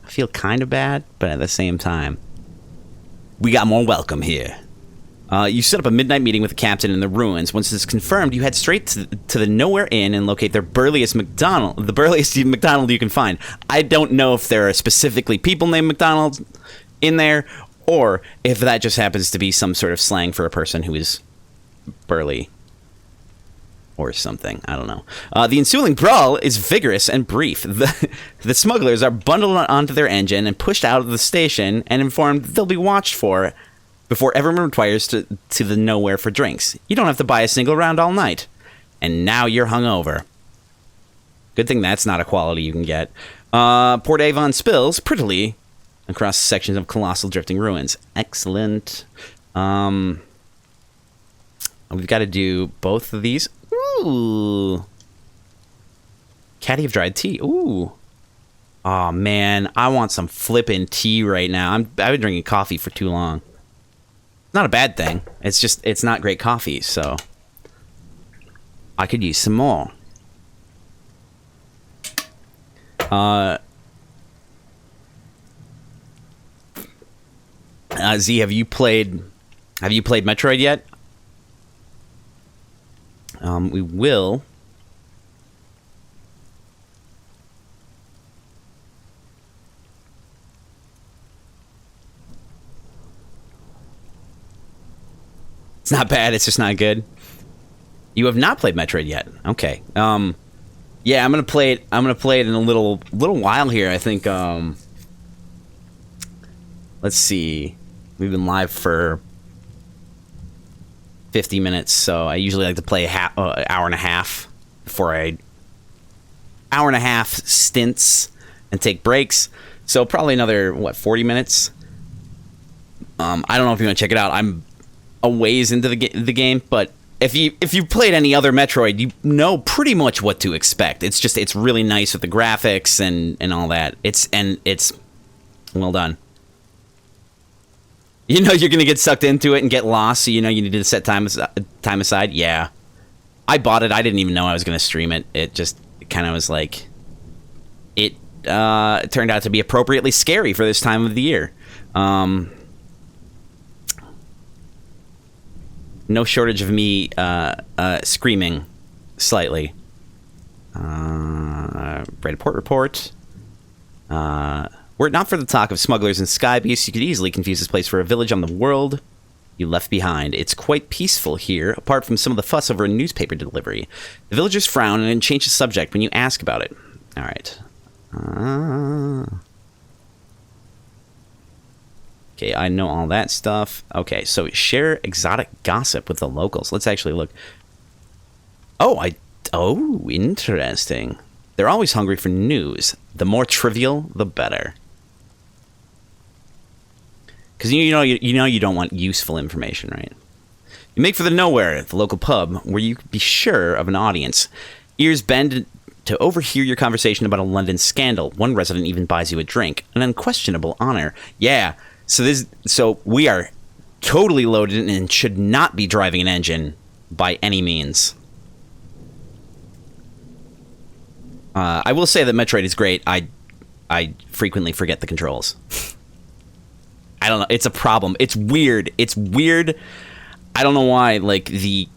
I feel kind of bad, but at the same time, we got more welcome here. You set up a midnight meeting with the captain in the ruins. Once it's confirmed, you head straight to the Nowhere Inn and locate the burliest McDonald you can find. I don't know if there are specifically people named McDonald in there, or if that just happens to be some sort of slang for a person who is burly. Or something. I don't know. The ensuing brawl is vigorous and brief. The smugglers are bundled onto their engine and pushed out of the station and informed they'll be watched for before everyone retires to the nowhere for drinks. You don't have to buy a single round all night. And now you're hungover. Good thing that's not a quality you can get. Port Avon spills prettily across sections of colossal drifting ruins. Excellent. We've got to do both of these. Ooh. Caddy of dried tea. Ooh. Oh, man. I want some flippin' tea right now. I've been drinking coffee for too long. Not a bad thing. It's just, it's not great coffee, so I could use some more. Z, have you played Metroid yet? We will. It's not bad, it's just not good. You have not played Metroid yet. Okay. Yeah, I'm gonna play it in a little while here. I think let's see. We've been live for 50 minutes, so I usually like to play hour and a half before hour and a half stints and take breaks. So probably another 40 minutes. I don't know if you want to check it out. I'm a ways into the game, but if you've played any other Metroid, you know pretty much what to expect. It's really nice with the graphics and all that. It's well done. You know you're gonna get sucked into it and get lost, so you know you need to set time aside. Yeah, I bought it. I didn't even know I was gonna stream it. It kind of was like it turned out to be appropriately scary for this time of the year. No shortage of me screaming slightly. Report. Were it not for the talk of smugglers and sky beasts, you could easily confuse this place for a village on the world you left behind. It's quite peaceful here, apart from some of the fuss over a newspaper delivery. The villagers frown and change the subject when you ask about it. All right. Okay, I know all that stuff. Okay, so share exotic gossip with the locals. Let's actually look. Oh, interesting. They're always hungry for news. The more trivial, the better. Because you know you don't want useful information, right? You make for the Nowhere, the local pub, where you can be sure of an audience. Ears bend to overhear your conversation about a London scandal. One resident even buys you a drink, an unquestionable honor. Yeah, so we are totally loaded and should not be driving an engine by any means. I will say that Metroid is great. I frequently forget the controls. I don't know. It's a problem. It's weird. I don't know why. Like the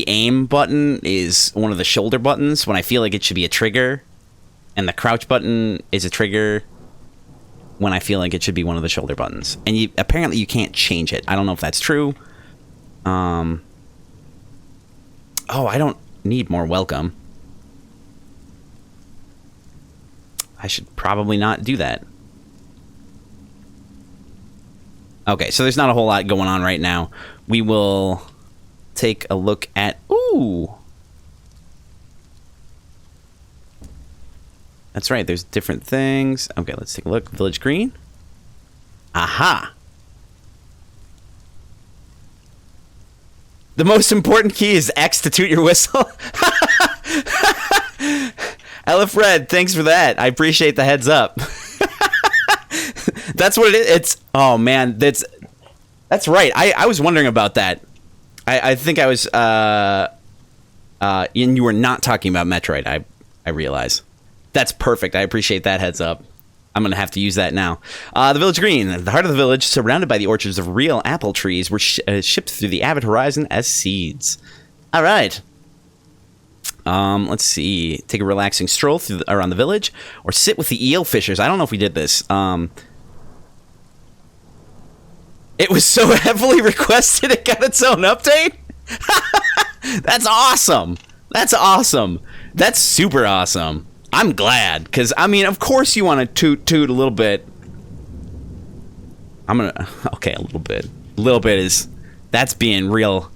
aim button is one of the shoulder buttons when I feel like it should be a trigger, and the crouch button is a trigger when I feel like it should be one of the shoulder buttons. And apparently you can't change it. I don't know if that's true. Oh, I don't need more welcome. I should probably not do that. Okay, so there's not a whole lot going on right now. We will take a look at... Ooh! That's right, there's different things. Okay, let's take a look. Village Green. Aha! The most important key is X to toot your whistle. Elif Red, thanks for that. I appreciate the heads up. That's what it is. It's... Oh, man, that's right. I was wondering about that. I think I was... and you were not talking about Metroid, I realize. That's perfect. I appreciate that heads up. I'm going to have to use that now. The Village Green, the heart of the village, surrounded by the orchards of real apple trees, were shipped through the avid horizon as seeds. All right. Let's see. Take a relaxing stroll around the village, or sit with the eel fishers. I don't know if we did this. It was so heavily requested it got its own update? That's awesome. That's awesome. That's super awesome. I'm glad, because, I mean, of course you want to toot a little bit. Okay, a little bit. A little bit is, that's being real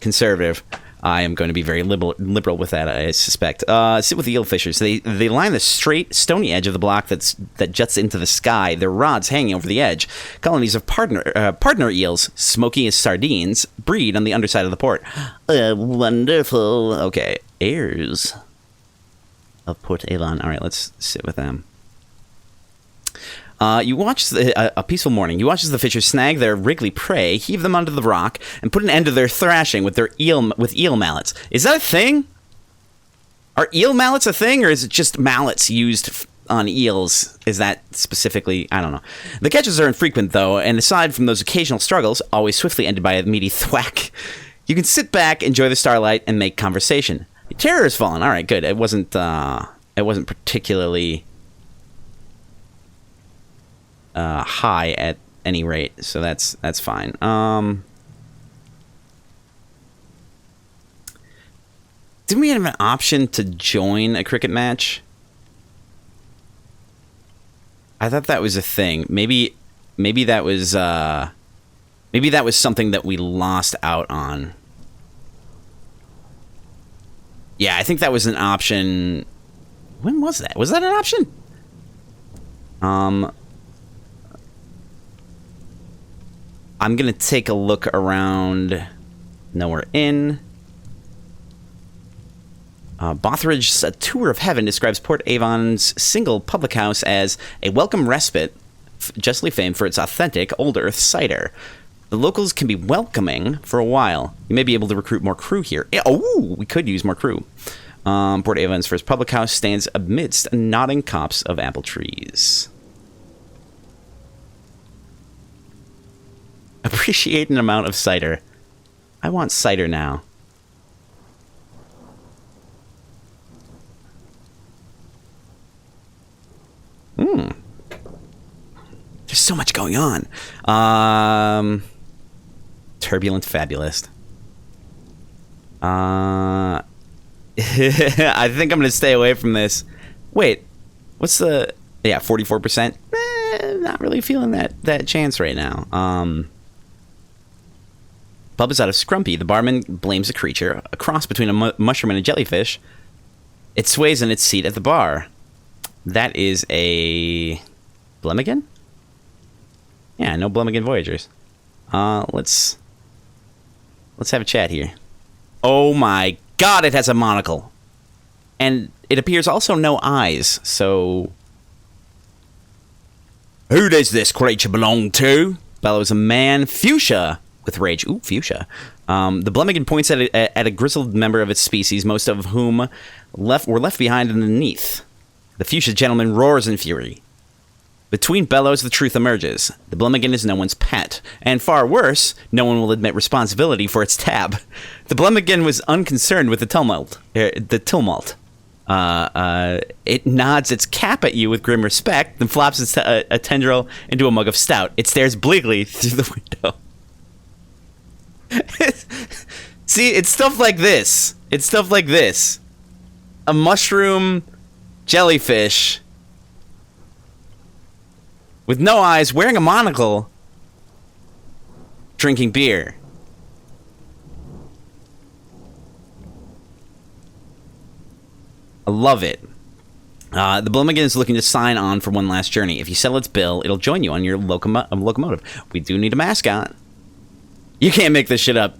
conservative. I am going to be very liberal with that, I suspect. Sit with the eel fishers. They line the straight, stony edge of the block that juts into the sky, their rods hanging over the edge. Colonies of partner eels, smoky as sardines, breed on the underside of the port. Wonderful. Okay, heirs of Port Avon. All right, let's sit with them. You watch a peaceful morning. You watch as the fishers snag their wriggly prey, heave them onto the rock, and put an end to their thrashing with eel mallets. Is that a thing? Are eel mallets a thing, or is it just mallets used on eels? Is that specifically? I don't know. The catches are infrequent, though, and aside from those occasional struggles, always swiftly ended by a meaty thwack, you can sit back, enjoy the starlight, and make conversation. Terror has fallen. All right, good. It wasn't particularly high at any rate, so that's fine. Didn't we have an option to join a cricket match? I thought that was a thing. Maybe that was something that we lost out on. Yeah, I think that was an option. When was that? Was that an option? I'm going to take a look around. Nowhere in. Bothridge's A Tour of Heaven describes Port Avon's single public house as a welcome respite, justly famed for its authentic Old Earth cider. The locals can be welcoming for a while. You may be able to recruit more crew here. Oh, we could use more crew. Port Avon's first public house stands amidst nodding copse of apple trees. Appreciate an amount of cider. I want cider now. There's so much going on. Turbulent Fabulist. I think I'm going to stay away from this. Wait, what's the... Yeah, 44%. Not really feeling that chance right now. Bub is out of Scrumpy. The barman blames a creature, a cross between a mushroom and a jellyfish. It sways in its seat at the bar. That is a Blemigan? Yeah, no Blemigan Voyagers. Let's have a chat here. Oh my god, it has a monocle. And it appears also no eyes, so... Who does this creature belong to? Bellows a man. Fuchsia! With rage. Ooh, Fuchsia. The Blemigan points at a grizzled member of its species, most of whom were left behind underneath. The Fuchsia gentleman roars in fury. Between bellows, the truth emerges. The Blemigan is no one's pet, and far worse, no one will admit responsibility for its tab. The Blemigan was unconcerned with the tumult. It nods its cap at you with grim respect, then flops its a tendril into a mug of stout. It stares bleakly through the window. See, it's stuff like this. It's stuff like this. A mushroom jellyfish with no eyes, wearing a monocle, drinking beer. I love it. The Blemigan is looking to sign on for one last journey. If you settle its bill, it'll join you on your locomotive. We do need a mascot. You can't make this shit up.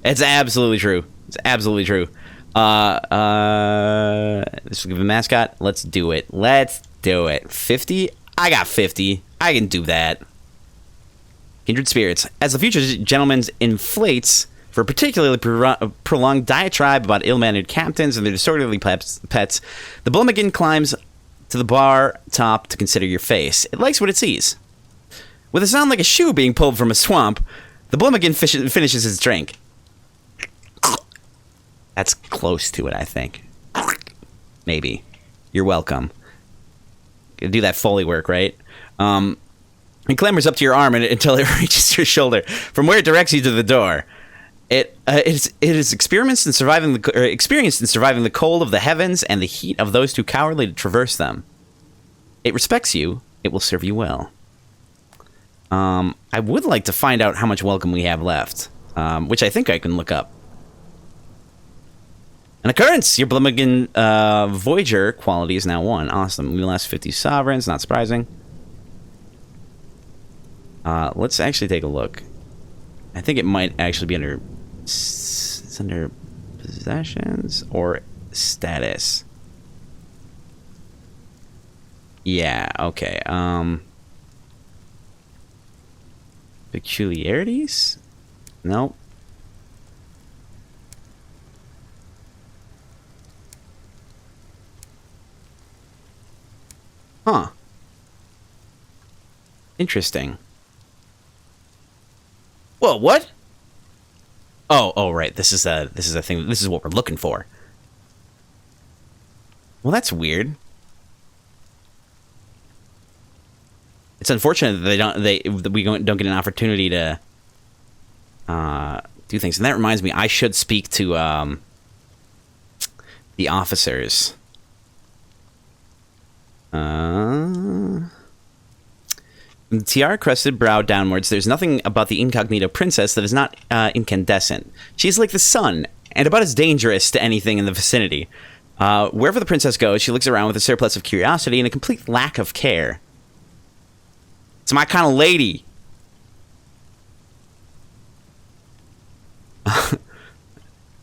It's absolutely true. It's absolutely true. This will give a mascot. Let's do it. Let's do it. 50? I got 50. I can do that. Kindred spirits. As the future gentleman inflates for a particularly prolonged diatribe about ill-mannered captains and their disorderly pets, the Blemigan climbs to the bar top to consider your face. It likes what it sees. With a sound like a shoe being pulled from a swamp, the Blemigan finishes his drink. That's close to it, I think. Maybe. You're welcome. Do that Foley work, right? It clambers up to your arm until it reaches your shoulder, from where it directs you to the door. It is experienced in surviving the cold of the heavens and the heat of those too cowardly to traverse them. It respects you. It will serve you well. I would like to find out how much welcome we have left, which I think I can look up. An occurrence! Your Blemigan Voyager quality is now 1. Awesome. We lost 50 sovereigns. Not surprising. Let's actually take a look. I think it might actually be under... It's under possessions or status. Yeah, okay. Peculiarities? Nope. Huh. Interesting. Whoa, what? Oh, right. This is a thing. This is what we're looking for. Well, that's weird. It's unfortunate that we don't get an opportunity to do things. And that reminds me, I should speak to the officers. From the tiara-crested brow downwards, there's nothing about the incognito princess that is not incandescent. She's like the sun, and about as dangerous to anything in the vicinity. Wherever the princess goes, she looks around with a surplus of curiosity and a complete lack of care. It's my kind of lady.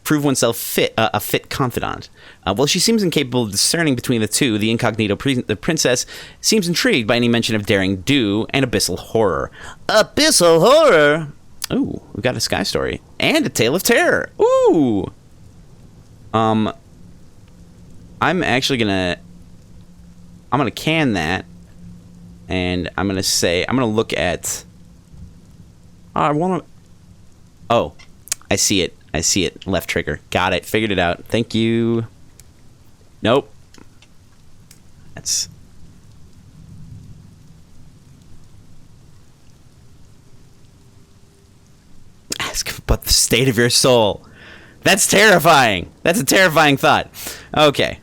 Prove oneself a fit confidant. While she seems incapable of discerning between the two, the incognito the princess seems intrigued by any mention of daring do and abyssal horror. Abyssal horror! Ooh, we've got a sky story. And a tale of terror. Ooh! I'm actually gonna can that, and I'm gonna look at... Oh, I see it. I see it. Left trigger. Got it. Figured it out. Thank you. Nope. That's... Ask about the state of your soul. That's terrifying. That's a terrifying thought. Okay.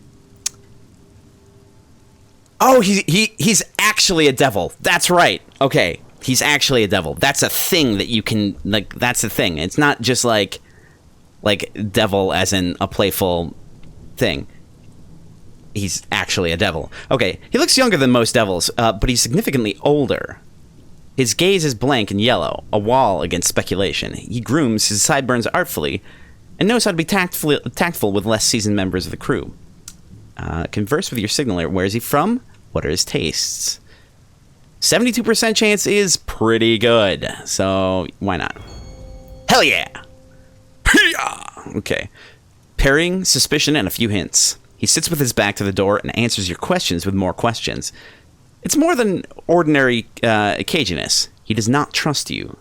Oh, he's actually a devil. That's right. Okay, he's actually a devil. That's a thing that you can, like, that's a thing. It's not just like devil as in a playful thing. He's actually a devil. Okay, he looks younger than most devils, but he's significantly older. His gaze is blank and yellow, a wall against speculation. He grooms his sideburns artfully and knows how to be tactful with less seasoned members of the crew. Converse with your signaler. Where is he from? What are his tastes? 72% chance is pretty good, so why not? Hell yeah! Okay. Parrying, suspicion, and a few hints. He sits with his back to the door and answers your questions with more questions. It's more than ordinary caginess. He does not trust you.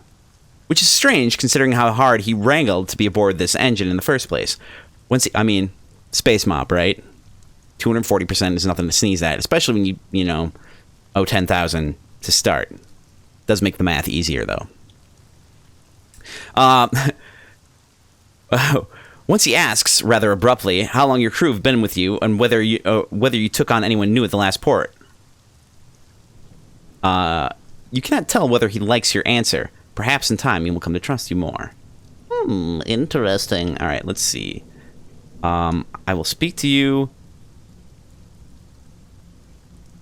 Which is strange, considering how hard he wrangled to be aboard this engine in the first place. Space mob, right? 240% is nothing to sneeze at, especially when you owe 10,000 to start. Does make the math easier, though. Once he asks, rather abruptly, how long your crew have been with you and whether you took on anyone new at the last port. You cannot tell whether he likes your answer. Perhaps in time he will come to trust you more. Interesting. All right, let's see. I will speak to you.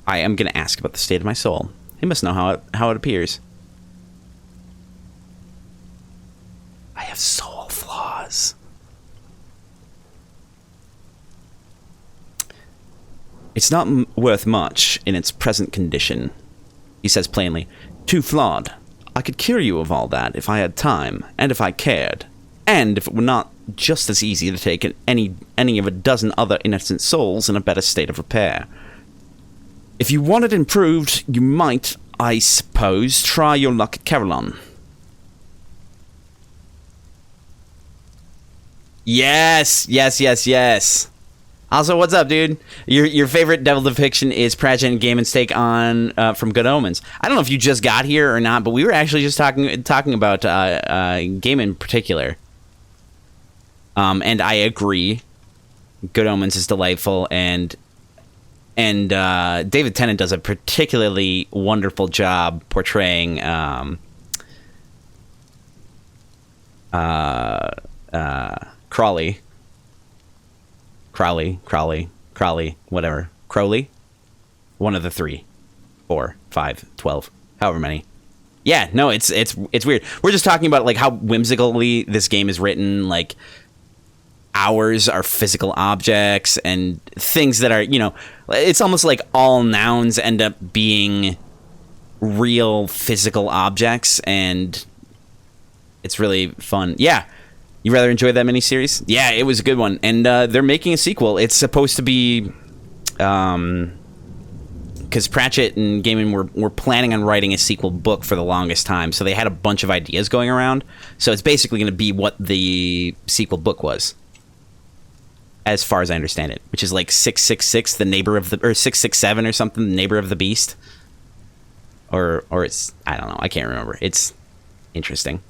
I am going to ask about the state of my soul. He must know how it appears. I have soul flaws. It's not worth much in its present condition, he says plainly. Too flawed. I could cure you of all that if I had time, and if I cared, and if it were not just as easy to take any of a dozen other innocent souls in a better state of repair. If you want it improved, you might, I suppose, try your luck at Carillon. Yes. Also, what's up, dude? Your favorite devil depiction is Pratchett and Gaiman's take on from Good Omens. I don't know if you just got here or not, but we were actually just talking about Gaiman in particular. And I agree. Good Omens is delightful, and David Tennant does a particularly wonderful job portraying Crowley, whatever. Crowley? One of the 3, 4, 5, 12, however many. Yeah, no, it's weird. We're just talking about like how whimsically this game is written, like hours are physical objects and things that are, it's almost like all nouns end up being real physical objects, and it's really fun. Yeah. You rather enjoyed that miniseries? Yeah, it was a good one. And they're making a sequel. It's supposed to be... Because Pratchett and Gaiman were planning on writing a sequel book for the longest time, so they had a bunch of ideas going around. So it's basically going to be what the sequel book was, as far as I understand it, which is like 666, the neighbor of the... Or 667 or something, the neighbor of the beast. Or it's... I don't know. I can't remember. It's interesting.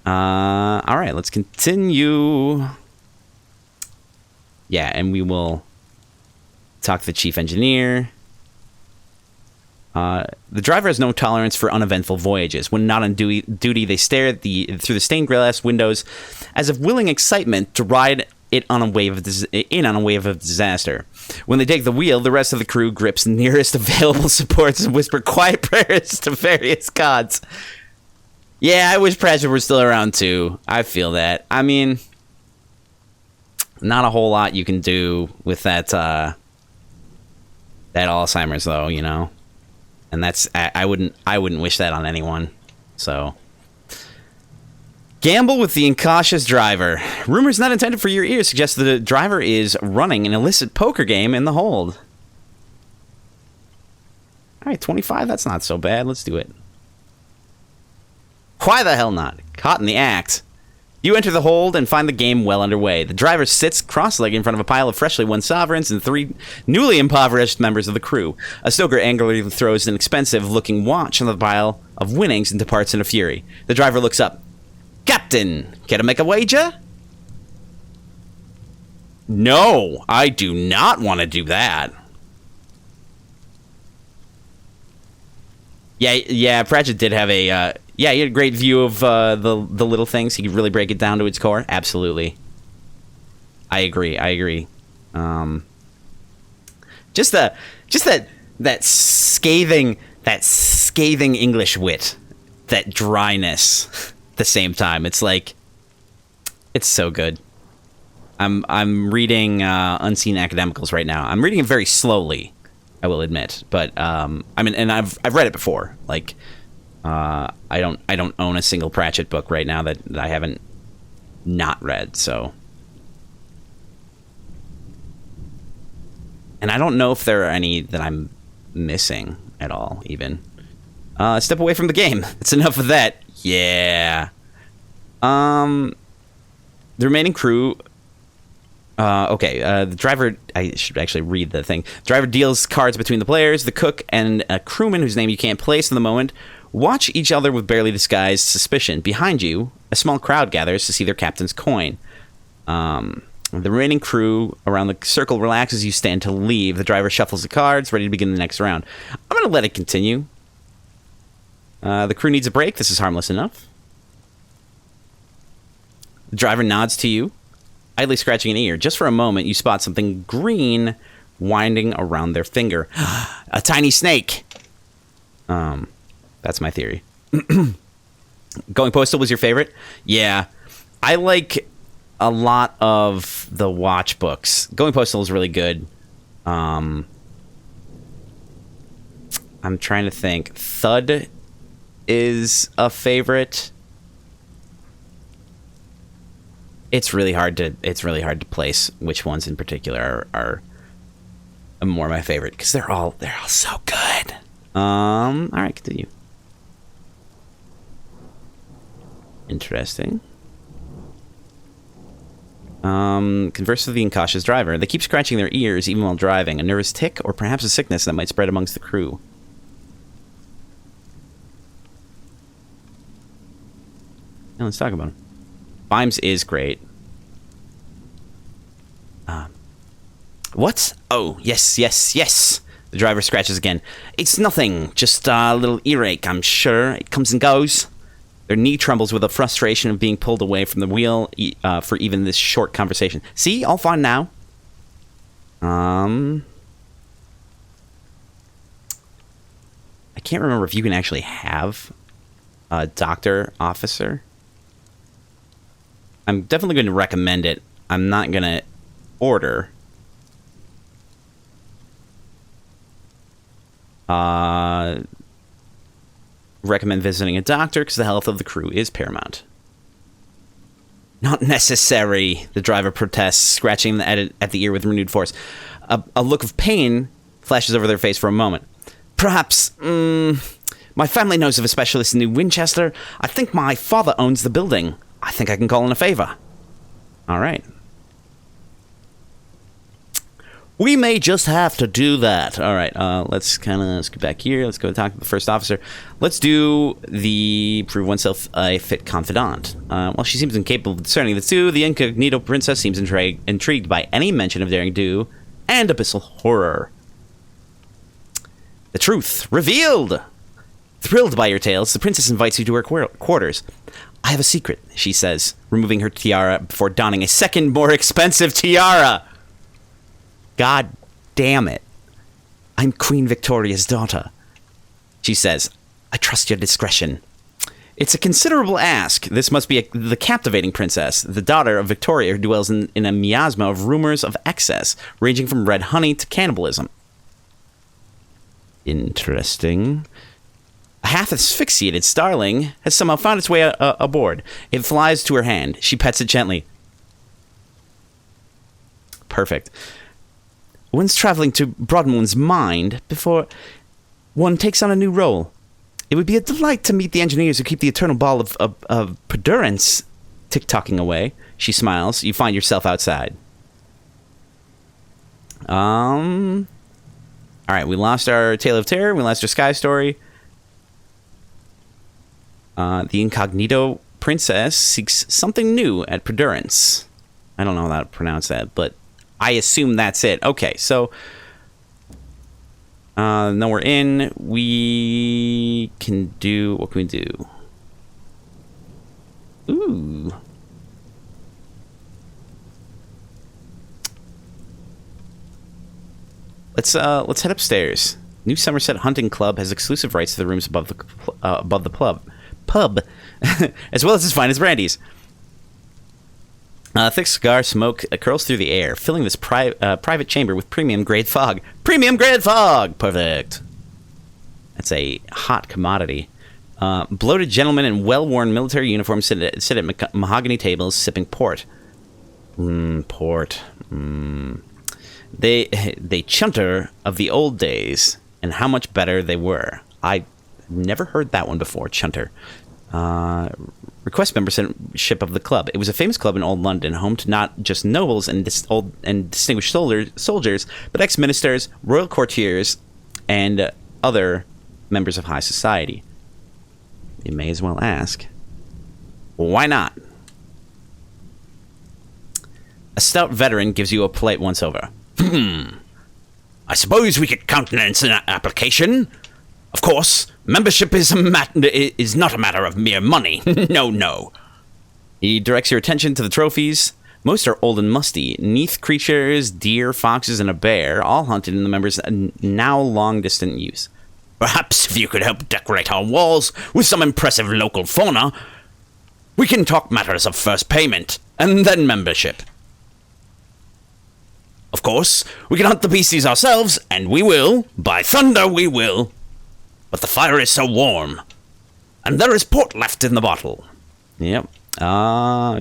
All right, let's continue. Yeah, and we will talk to the chief engineer. The driver has no tolerance for uneventful voyages. When not on duty, they stare at through the stained glass windows as if willing excitement to ride it on a wave of disaster. When they take the wheel, the rest of the crew grips nearest available supports and whisper quiet prayers to various gods. Yeah, I wish Pratchett were still around too. I feel that. I mean, not a whole lot you can do with that Alzheimer's though, And that's I wouldn't wish that on anyone. So gamble with the incautious driver. Rumors not intended for your ears suggest that the driver is running an illicit poker game in the hold. All right, 25, that's not so bad. Let's do it. Why the hell not? Caught in the act. You enter the hold and find the game well underway. The driver sits cross-legged in front of a pile of freshly won sovereigns and 3 newly impoverished members of the crew. A stoker angrily throws an expensive-looking watch on the pile of winnings and departs in a fury. The driver looks up. Captain, care to make a wager? No, I do not want to do that. Yeah. Pratchett did have a he had a great view of the little things. He could really break it down to its core. Absolutely, I agree. Just that scathing English wit, that dryness. At the same time, it's like, it's so good. I'm reading Unseen Academicals right now. I'm reading it very slowly, I will admit, but and I've read it before. Like, I don't own a single Pratchett book right now that I haven't not read. So, and I don't know if there are any that I'm missing at all. Even step away from the game. It's enough of that. Yeah. The remaining crew. The driver, I should actually read the thing. The driver deals cards between the players. The cook and a crewman whose name you can't place in the moment watch each other with barely disguised suspicion. Behind you, a small crowd gathers to see their captain's coin. The remaining crew around the circle relaxes as you stand to leave. The driver shuffles the cards, ready to begin the next round. I'm going to let it continue. The crew needs a break. This is harmless enough. The driver nods to you, idly scratching an ear. Just for a moment, you spot something green winding around their finger. A tiny snake. That's my theory. Going Postal was your favorite? Yeah. I like a lot of the Watch books. Going Postal is really good. I'm trying to think. Thud is a favorite. It's really hard to place which ones in particular are more my favorite, because they're all so good. All right, continue. Interesting. Converse with the incautious driver. They keep scratching their ears even while driving. A nervous tic, or perhaps a sickness that might spread amongst the crew. Now let's talk about him. Bimes is great. What? Oh, yes. The driver scratches again. It's nothing. Just a little earache, I'm sure. It comes and goes. Their knee trembles with the frustration of being pulled away from the wheel for even this short conversation. See? All fine now. I can't remember if you can actually have a doctor officer. I'm definitely going to recommend it. I'm not going to order. Recommend visiting a doctor because the health of the crew is paramount. Not necessary, the driver protests, scratching at the ear with renewed force. A look of pain flashes over their face for a moment. Perhaps, my family knows of a specialist in New Winchester. I think my father owns the building. I think I can call in a favor. All right. We may just have to do that. All right, let's get back here. Let's go talk to the first officer. Let's do the prove oneself a fit confidant. While she seems incapable of discerning the two, the incognito princess seems intrigued by any mention of daring do and abyssal horror. The truth revealed. Thrilled by your tales, the princess invites you to her quarters. I have a secret, she says, removing her tiara before donning a second, more expensive tiara. God damn it. I'm Queen Victoria's daughter, she says. I trust your discretion. It's a considerable ask. This must be the captivating princess, the daughter of Victoria, who dwells in a miasma of rumors of excess, ranging from red honey to cannibalism. Interesting. A half-asphyxiated starling has somehow found its way aboard. It flies to her hand. She pets it gently. Perfect. One's traveling to broaden one's mind before one takes on a new role. It would be a delight to meet the engineers who keep the eternal ball of Perdurance tick-tocking away. She smiles. You find yourself outside. All right, we lost our Tale of Terror. We lost our Sky Story. The incognito princess seeks something new at Perdurance. I don't know how to pronounce that, but I assume that's it. Okay, so No, we're in. We can do... What can we do? Ooh. Let's head upstairs. New Somerset Hunting Club has exclusive rights to the rooms above the pub, as well as its finest brandies. Thick cigar smoke curls through the air, filling this private chamber with premium-grade fog. Premium-grade fog! Perfect. That's a hot commodity. Bloated gentlemen in well-worn military uniforms sit at mahogany tables, sipping port. Port. They chunter of the old days and how much better they were. I never heard that one before, chunter. Request membership of the club. It was a famous club in Old London, home to not just nobles and distinguished soldiers, but ex-ministers, royal courtiers, and other members of high society. You may as well ask, why not? A stout veteran gives you a polite once-over. I suppose we could countenance an application. Of course, membership is not a matter of mere money. No. He directs your attention to the trophies. Most are old and musty. Neath creatures, deer, foxes, and a bear, all hunted in the members' now long-distant use. Perhaps if you could help decorate our walls with some impressive local fauna, we can talk matters of first payment, and then membership. Of course, we can hunt the beasties ourselves, and we will. By thunder, we will. But the fire is so warm, and there is port left in the bottle. Yep.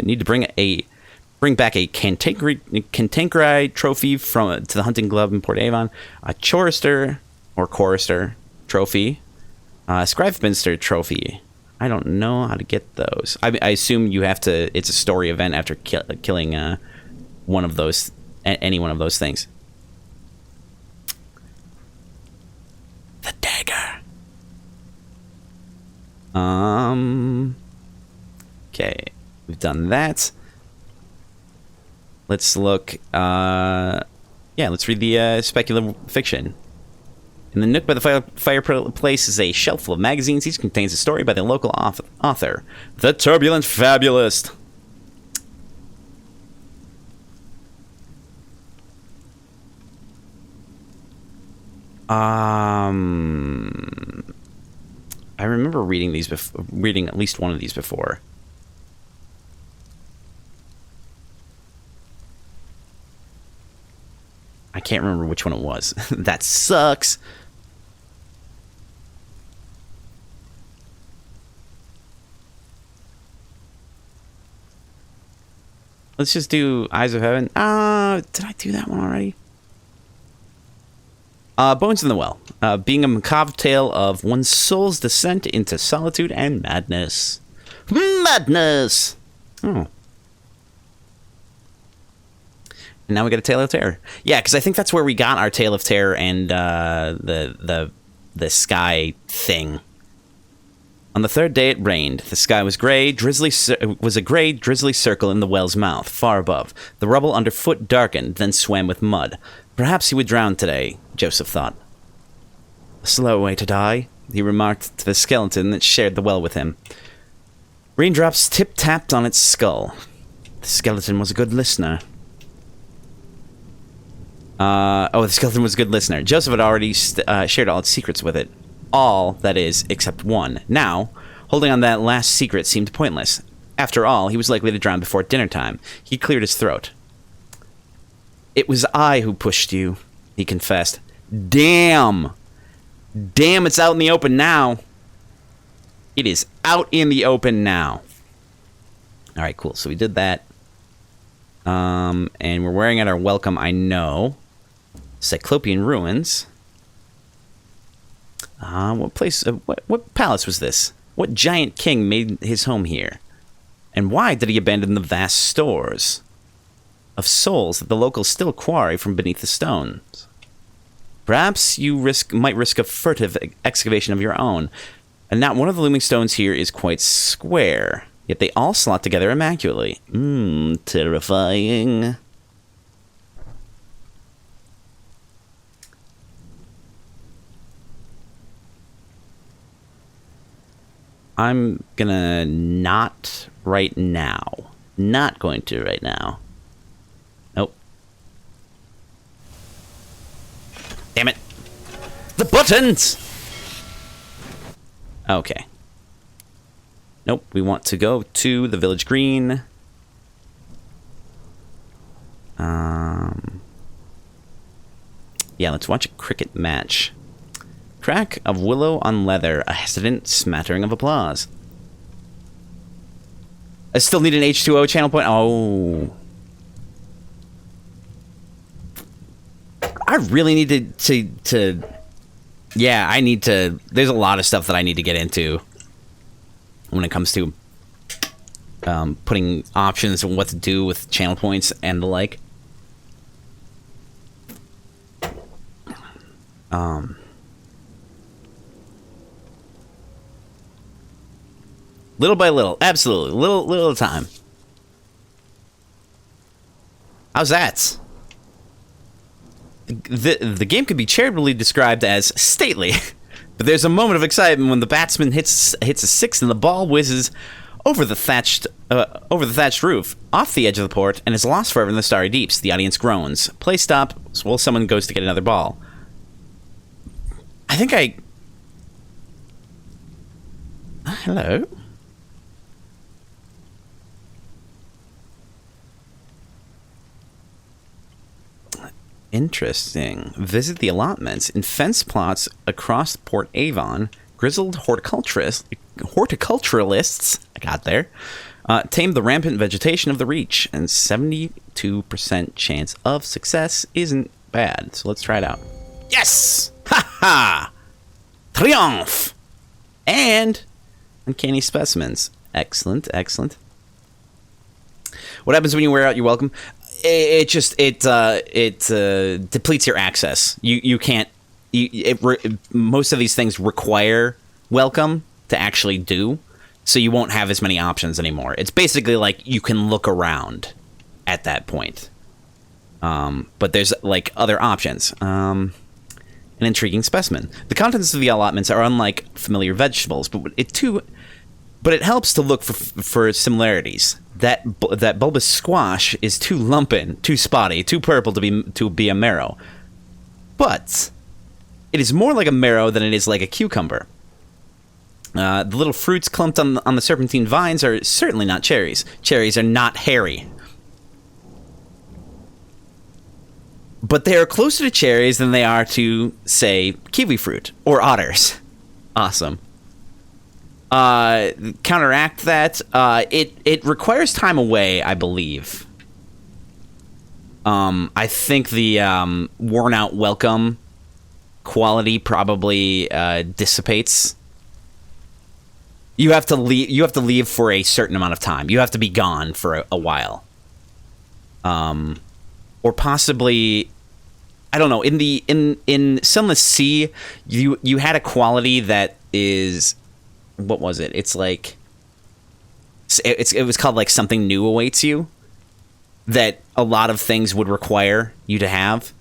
Need to bring back a cantankerite trophy to the hunting club in Port Avon, a chorister trophy, a Scriveminster trophy. I don't know how to get those. I assume you have to. It's a story event after killing one of those. Any one of those things. The dagger. Okay, we've done that. Let's look. Let's read the speculative fiction. In the nook by the fireplace is a shelf full of magazines. Each contains a story by the local author, the Turbulent Fabulist. I remember reading at least one of these before. I can't remember which one it was. That sucks. Let's just do Eyes of Heaven. Did I do that one already? Bones in the Well. Being a macabre tale of one's soul's descent into solitude and madness. Madness! Oh. And now we got a Tale of Terror. Yeah, because I think that's where we got our Tale of Terror and the sky thing. On the third day it rained. The sky was gray, was a gray, drizzly circle in the well's mouth, far above. The rubble underfoot darkened, then swam with mud. Perhaps he would drown today, Joseph thought. A slow way to die, he remarked to the skeleton that shared the well with him. Raindrops tip-tapped on its skull. The skeleton was a good listener. The skeleton was a good listener. Joseph had already shared all its secrets with it. All, that is, except one. Now, holding on that last secret seemed pointless. After all, he was likely to drown before dinner time. He cleared his throat. It was I who pushed you, he confessed. Damn! Damn, it's out in the open now. It is out in the open now. Alright, cool. So we did that. And we're wearing out our welcome, I know. Cyclopean Ruins. What palace was this? What giant king made his home here? And why did he abandon the vast stores of souls that the locals still quarry from beneath the stones? Perhaps you might risk a furtive excavation of your own. And not one of the looming stones here is quite square, yet they all slot together immaculately. Terrifying. I'm gonna not right now. Not going to right now. Nope. Damn it. The buttons! Okay. Nope, we want to go to the village green. Yeah, let's watch a cricket match. Crack of willow on leather, a hesitant smattering of applause. I still need an H2O channel point. Oh. I really need to yeah, I need to. There's a lot of stuff that I need to get into when it comes to putting options and what to do with channel points and the like. Little by little, absolutely, little at a time. How's that? The game can be charitably described as stately, but there's a moment of excitement when the batsman hits a six and the ball whizzes over the thatched roof, off the edge of the port, and is lost forever in the starry deeps. The audience groans. Play stop while someone goes to get another ball. I think I... Hello? Interesting. Visit the allotments. In fence plots across Port Avon, grizzled horticulturists, I got there, tame the rampant vegetation of the reach, and 72% chance of success isn't bad. So let's try it out. Yes! Ha ha! Triumph! And uncanny specimens. Excellent, excellent. What happens when you wear out your welcome? It depletes your access. You can't. Most of these things require welcome to actually do, so you won't have as many options anymore. It's basically like you can look around at that point, but there's like other options. An intriguing specimen. The contents of the allotments are unlike familiar vegetables, but it helps to look for similarities. That bulbous squash is too lumpen, too spotty, too purple to be a marrow. But it is more like a marrow than it is like a cucumber. The little fruits clumped on the serpentine vines are certainly not cherries. Cherries are not hairy. But they are closer to cherries than they are to, say, kiwi fruit or otters. Awesome. Counteract that, it requires time away, I believe. I think the worn out welcome quality probably dissipates. You have to leave for a certain amount of time. You have to be gone for a while. Or possibly, I don't know, in Sunless Sea, you had a quality that is, what was it? It's like, it was called like something new awaits you, that a lot of things would require you to have.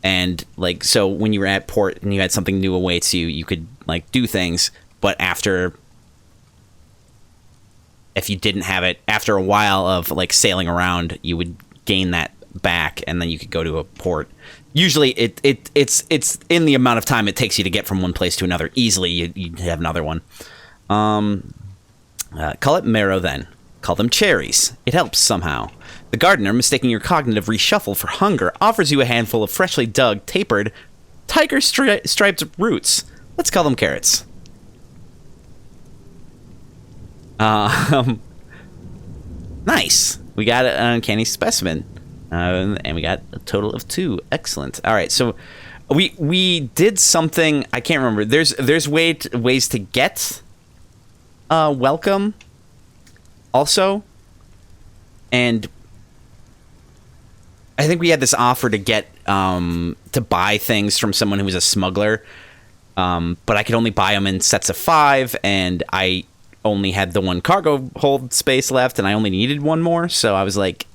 And like, so when you were at port and you had something new awaits you, you could like do things, but if you didn't have it, after a while of like sailing around, you would gain that back, and then you could go to a port. Usually it's in the amount of time it takes you to get from one place to another. Easily you'd have another one. Call it marrow then. Call them cherries. It helps somehow. The gardener, mistaking your cognitive reshuffle for hunger, offers you a handful of freshly dug, tapered, tiger-striped roots. Let's call them carrots. Nice. We got an uncanny specimen. And we got a total of 2. Excellent. All right, so we did something. I can't remember. There's ways to get welcome also, and I think we had this offer to get to buy things from someone who was a smuggler, but I could only buy them in sets of 5, and I only had the 1 cargo hold space left, and I only needed 1 more, so I was like,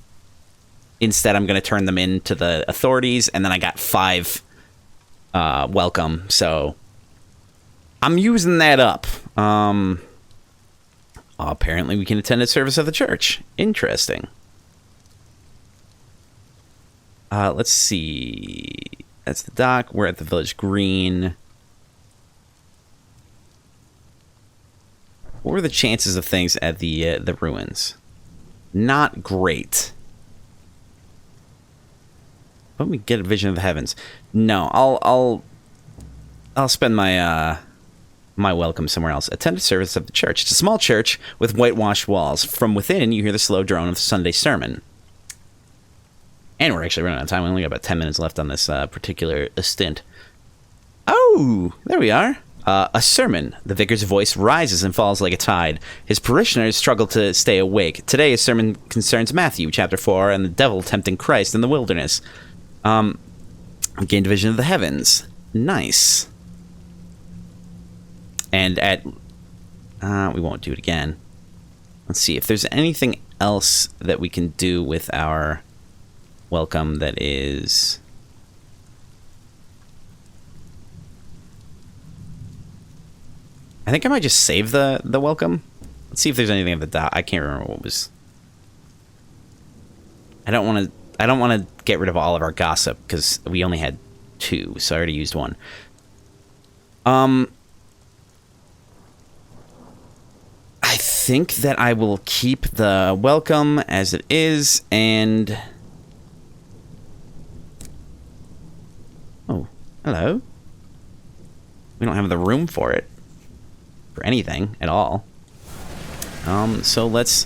instead I'm going to turn them in to the authorities, and then I got 5 welcome, so I'm using that up. Apparently we can attend a service of the church. Interesting. Let's see. That's the dock. We're at the village green. What were the chances of things at the ruins? Not great. Let me get a vision of the heavens. No, I'll spend my my welcome somewhere else. Attend a service of the church. It's a small church with whitewashed walls. From within, you hear the slow drone of the Sunday sermon. And we're actually running out of time. We only got about 10 minutes left on this particular stint. Oh, there we are. A sermon. The vicar's voice rises and falls like a tide. His parishioners struggle to stay awake. Today, his sermon concerns Matthew, chapter 4, and the devil tempting Christ in the wilderness. Gained a vision of the heavens. Nice. And at... we won't do it again. Let's see if there's anything else that we can do with our welcome that is... I think I might just save the welcome. Let's see if there's anything at the dot. I can't remember what was... I don't want to get rid of all of our gossip because we only had 2, so I already used 1. I think that I will keep the welcome as it is, and... Oh, hello. We don't have the room for it. For anything at all. So let's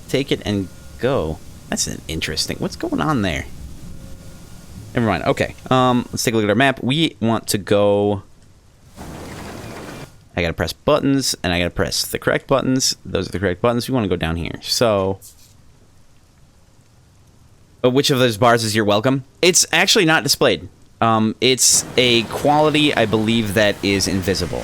take it and go. That's an interesting... What's going on there? Never mind. Okay. Let's take a look at our map. We want to go... I gotta press buttons, and I gotta press the correct buttons. Those are the correct buttons. We want to go down here. So... which of those bars is your welcome? It's actually not displayed. It's a quality, I believe, that is invisible.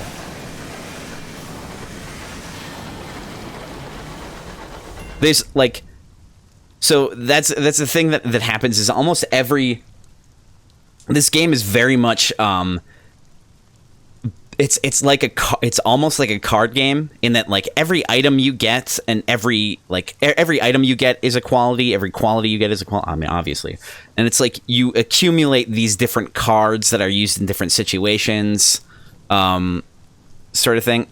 There's, like... So, that's the thing that happens is almost every... This game is very much, It's like it's almost like a card game in that, like, every item you get and every item you get is a quality, every quality you get is a quality, I mean, obviously. And it's like you accumulate these different cards that are used in different situations, sort of thing.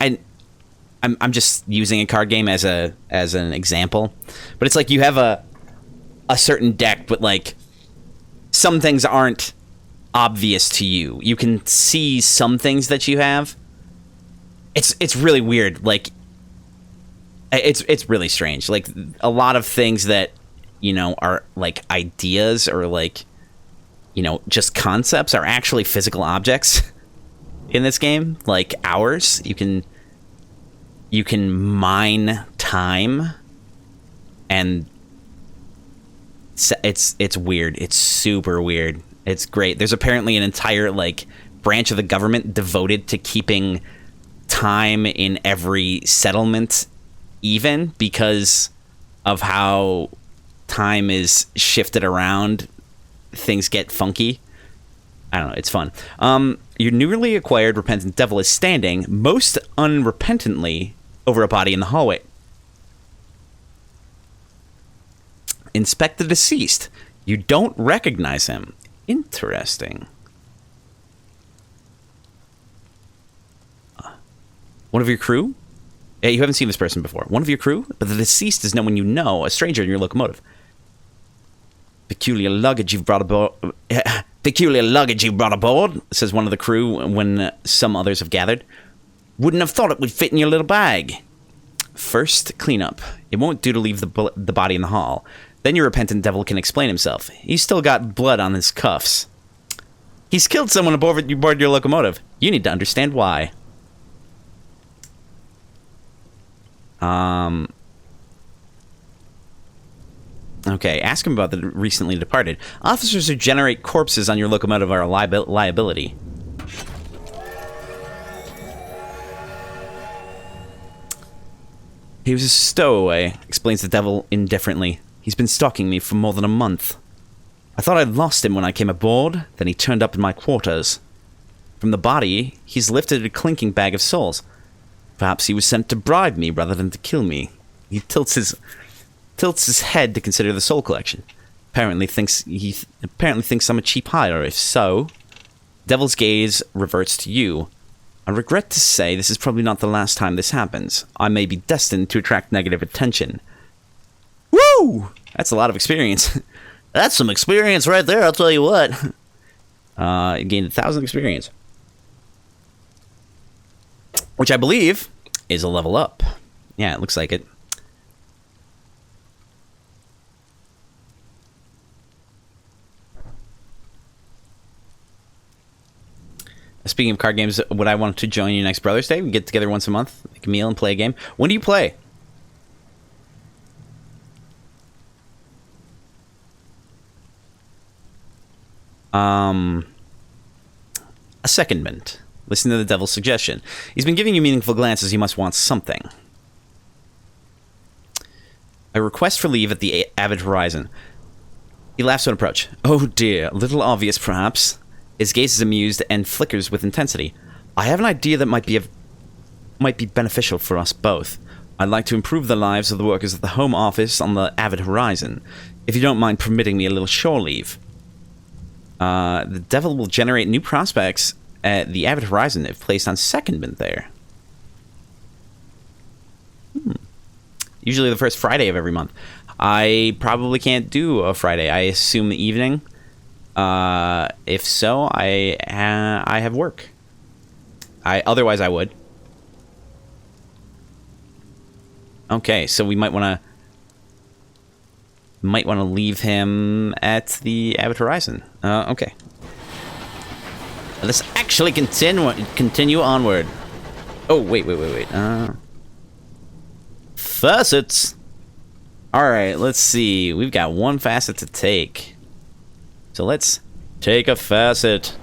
I'm just using a card game as an example, but it's like you have a certain deck, but like some things aren't obvious to you. You can see some things that you have. It's really weird. Like it's really strange. Like a lot of things that, you know, are like ideas or like, you know, just concepts are actually physical objects in this game. Like hours. You can mine time, and it's weird. It's super weird. It's great. There's apparently an entire, like, branch of the government devoted to keeping time in every settlement even because of how time is shifted around. Things get funky. I don't know. It's fun. Your newly acquired repentant devil is standing, most unrepentantly, over a body in the hallway. Inspect the deceased. You don't recognize him. Interesting. One of your crew? Yeah, you haven't seen this person before. One of your crew? But the deceased is no one you know, a stranger in your locomotive. Peculiar luggage you've brought aboard. Peculiar luggage you brought aboard, says one of the crew when some others have gathered. Wouldn't have thought it would fit in your little bag. First, clean up. It won't do to leave the body in the hall. Then your repentant devil can explain himself. He's still got blood on his cuffs. He's killed someone aboard your locomotive. You need to understand why. Okay, ask him about the recently departed. Officers who generate corpses on your locomotive are a liability. He was a stowaway, explains the devil indifferently. He's been stalking me for more than a month. I thought I'd lost him when I came aboard, then he turned up in my quarters. From the body, he's lifted a clinking bag of souls. Perhaps he was sent to bribe me rather than to kill me. He tilts his head to consider the soul collection. Apparently thinks I'm a cheap hire. If so, Devil's gaze reverts to you. I regret to say this is probably not the last time this happens. I may be destined to attract negative attention. Woo! That's a lot of experience. That's some experience right there, I'll tell you what. You gained 1,000 experience. Which I believe is a level up. Yeah, it looks like it. Speaking of card games, would I want to join you next Brothers Day? We get together once a month, make a meal, and play a game. When do you play? A secondment. Listen to the devil's suggestion. He's been giving you meaningful glances. He must want something. A request for leave at the Avid Horizon. He laughs on approach. Oh dear, a little obvious perhaps. His gaze is amused and flickers with intensity. I have an idea that might be beneficial for us both. I'd like to improve the lives of the workers at the home office on the Avid Horizon. If you don't mind permitting me a little shore leave. The devil will generate new prospects at the Avid Horizon if placed on secondment there. Usually the first Friday of every month. I probably can't do a Friday. I assume the evening. If so, I have work. Otherwise I would. Okay, so we might want to leave him at the Avid Horizon. Okay. Let's actually continue onward. Oh, wait. Facets. Alright, let's see. We've got one facet to take. So let's take a facet.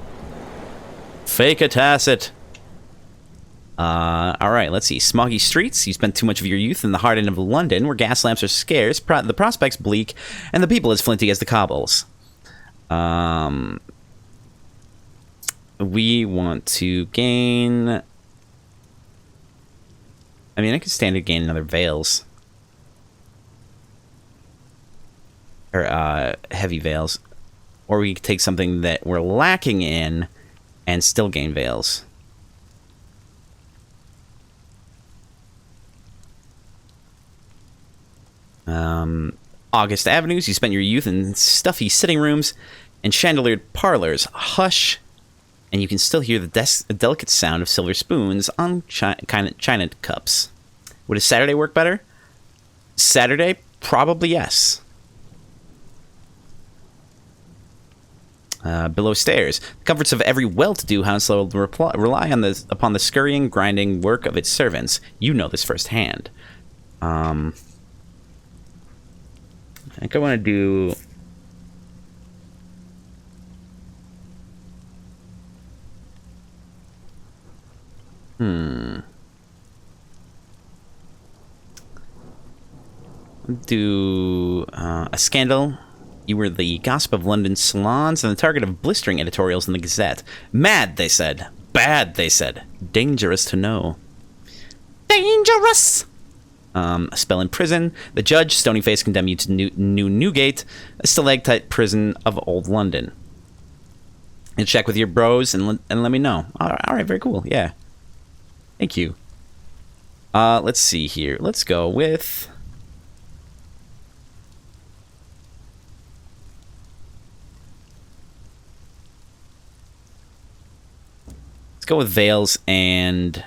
Fake a tacit. Alright, let's see. Smoggy streets. You spent too much of your youth in the heart end of London, where gas lamps are scarce, the prospects bleak, and the people as flinty as the cobbles. We want to gain... I mean, I could stand to gain another Veils. Or, heavy Veils. Or we could take something that we're lacking in and still gain Veils. August Avenues, you spent your youth in stuffy sitting rooms and chandeliered parlors. Hush, and you can still hear the delicate sound of silver spoons on china cups. Would a Saturday work better? Saturday? Probably yes. Below stairs. The comforts of every well-to-do household rely upon the scurrying, grinding work of its servants. You know this firsthand. I think I want to do... a scandal. You were the gossip of London salons and the target of blistering editorials in the Gazette. Mad, they said. Bad, they said. Dangerous to know. Dangerous! A spell in prison. The judge, stony-faced, condemned you to New Newgate, a stalactite prison of Old London. And check with your bros and let me know. Alright, very cool. Yeah. Thank you. Let's see here. Let's go with... Let's go with Veils and...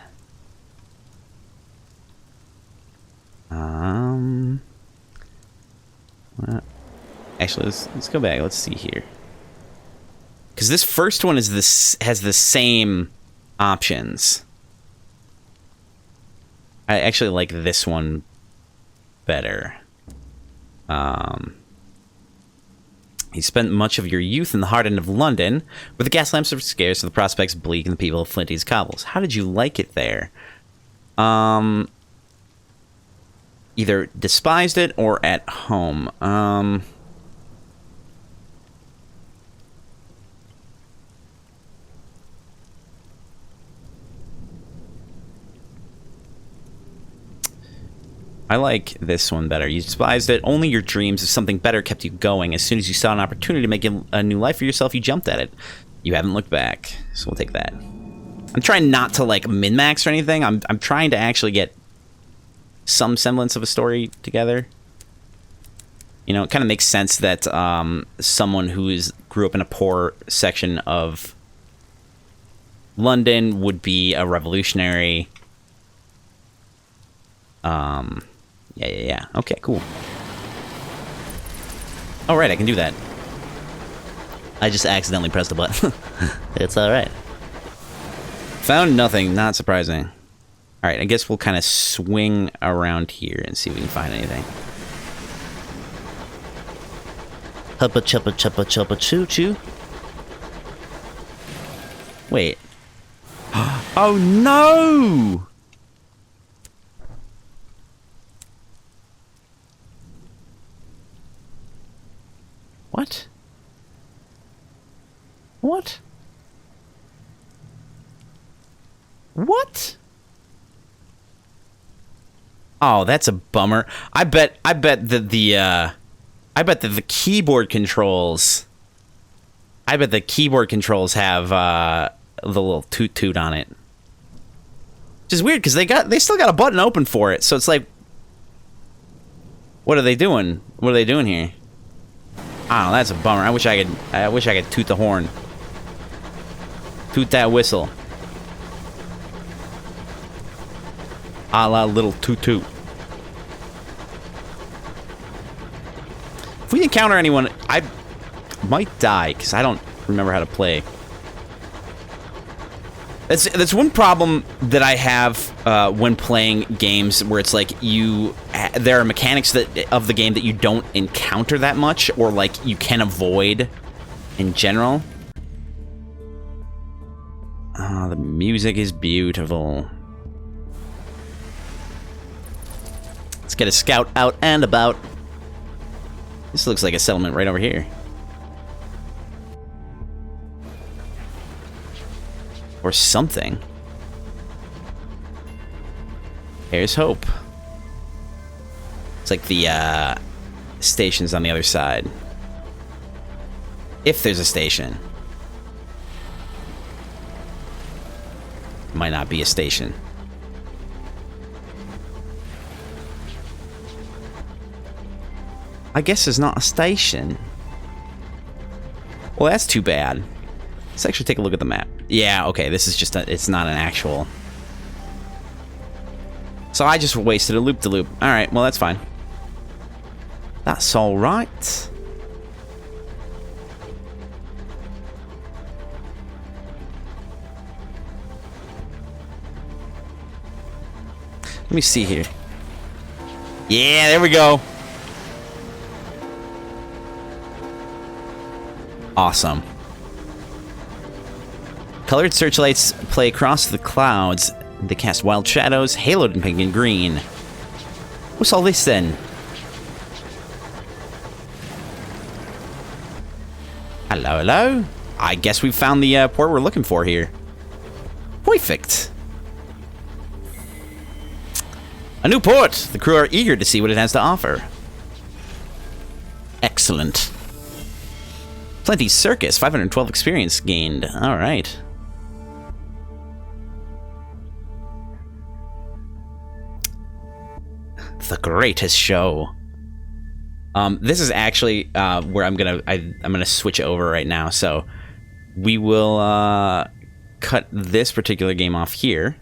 Actually, let's go back. Let's see here. Because this first one has the same options. I actually like this one better. You spent much of your youth in the heart end of London, where the gas lamps are scarce and the prospects bleak and the people of flinty cobbles. How did you like it there? Either despised it or at home. I like this one better. You despised that only your dreams of something better kept you going. As soon as you saw an opportunity to make a new life for yourself, you jumped at it. You haven't looked back, so we'll take that. I'm trying not to, like, min-max or anything. I'm trying to actually get some semblance of a story together. You know, it kind of makes sense that someone who grew up in a poor section of London would be a revolutionary. Yeah. Okay, cool. Oh, right, I can do that. I just accidentally pressed a button. It's alright. Found nothing, not surprising. Alright, I guess we'll kind of swing around here and see if we can find anything. Huppa chuppa chuppa chuppa choo choo. Wait. Oh no! What? What? What? Oh, that's a bummer. I bet that the keyboard controls have the little toot toot on it. Which is weird because they still got a button open for it. So it's like, what are they doing? What are they doing here? I don't know, that's a bummer. I wish I could toot the horn. Toot that whistle. A la little toot toot. If we encounter anyone, I might die because I don't remember how to play. That's one problem that I have when playing games where it's like there are mechanics of the game that you don't encounter that much, or like you can avoid in general. Oh, the music is beautiful. Let's get a scout out and about. This looks like a settlement right over here. Or something. Here's hope. It's like the station's on the other side. If there's a station. Might not be a station. I guess there's not a station. Well, that's too bad. Let's actually take a look at the map. Yeah, okay, this is just it's not an actual. So I just wasted a loop-de-loop. Alright, well, that's fine. That's alright. Let me see here. Yeah, there we go. Awesome. Colored searchlights play across the clouds. They cast wild shadows, haloed in pink and green. What's all this then? Hello, hello. I guess we found the port we're looking for here. Perfect. A new port! The crew are eager to see what it has to offer. Excellent. Plenty Circus, 512 experience gained. Alright. The greatest show. This is actually where I'm gonna switch over right now. So we will cut this particular game off here.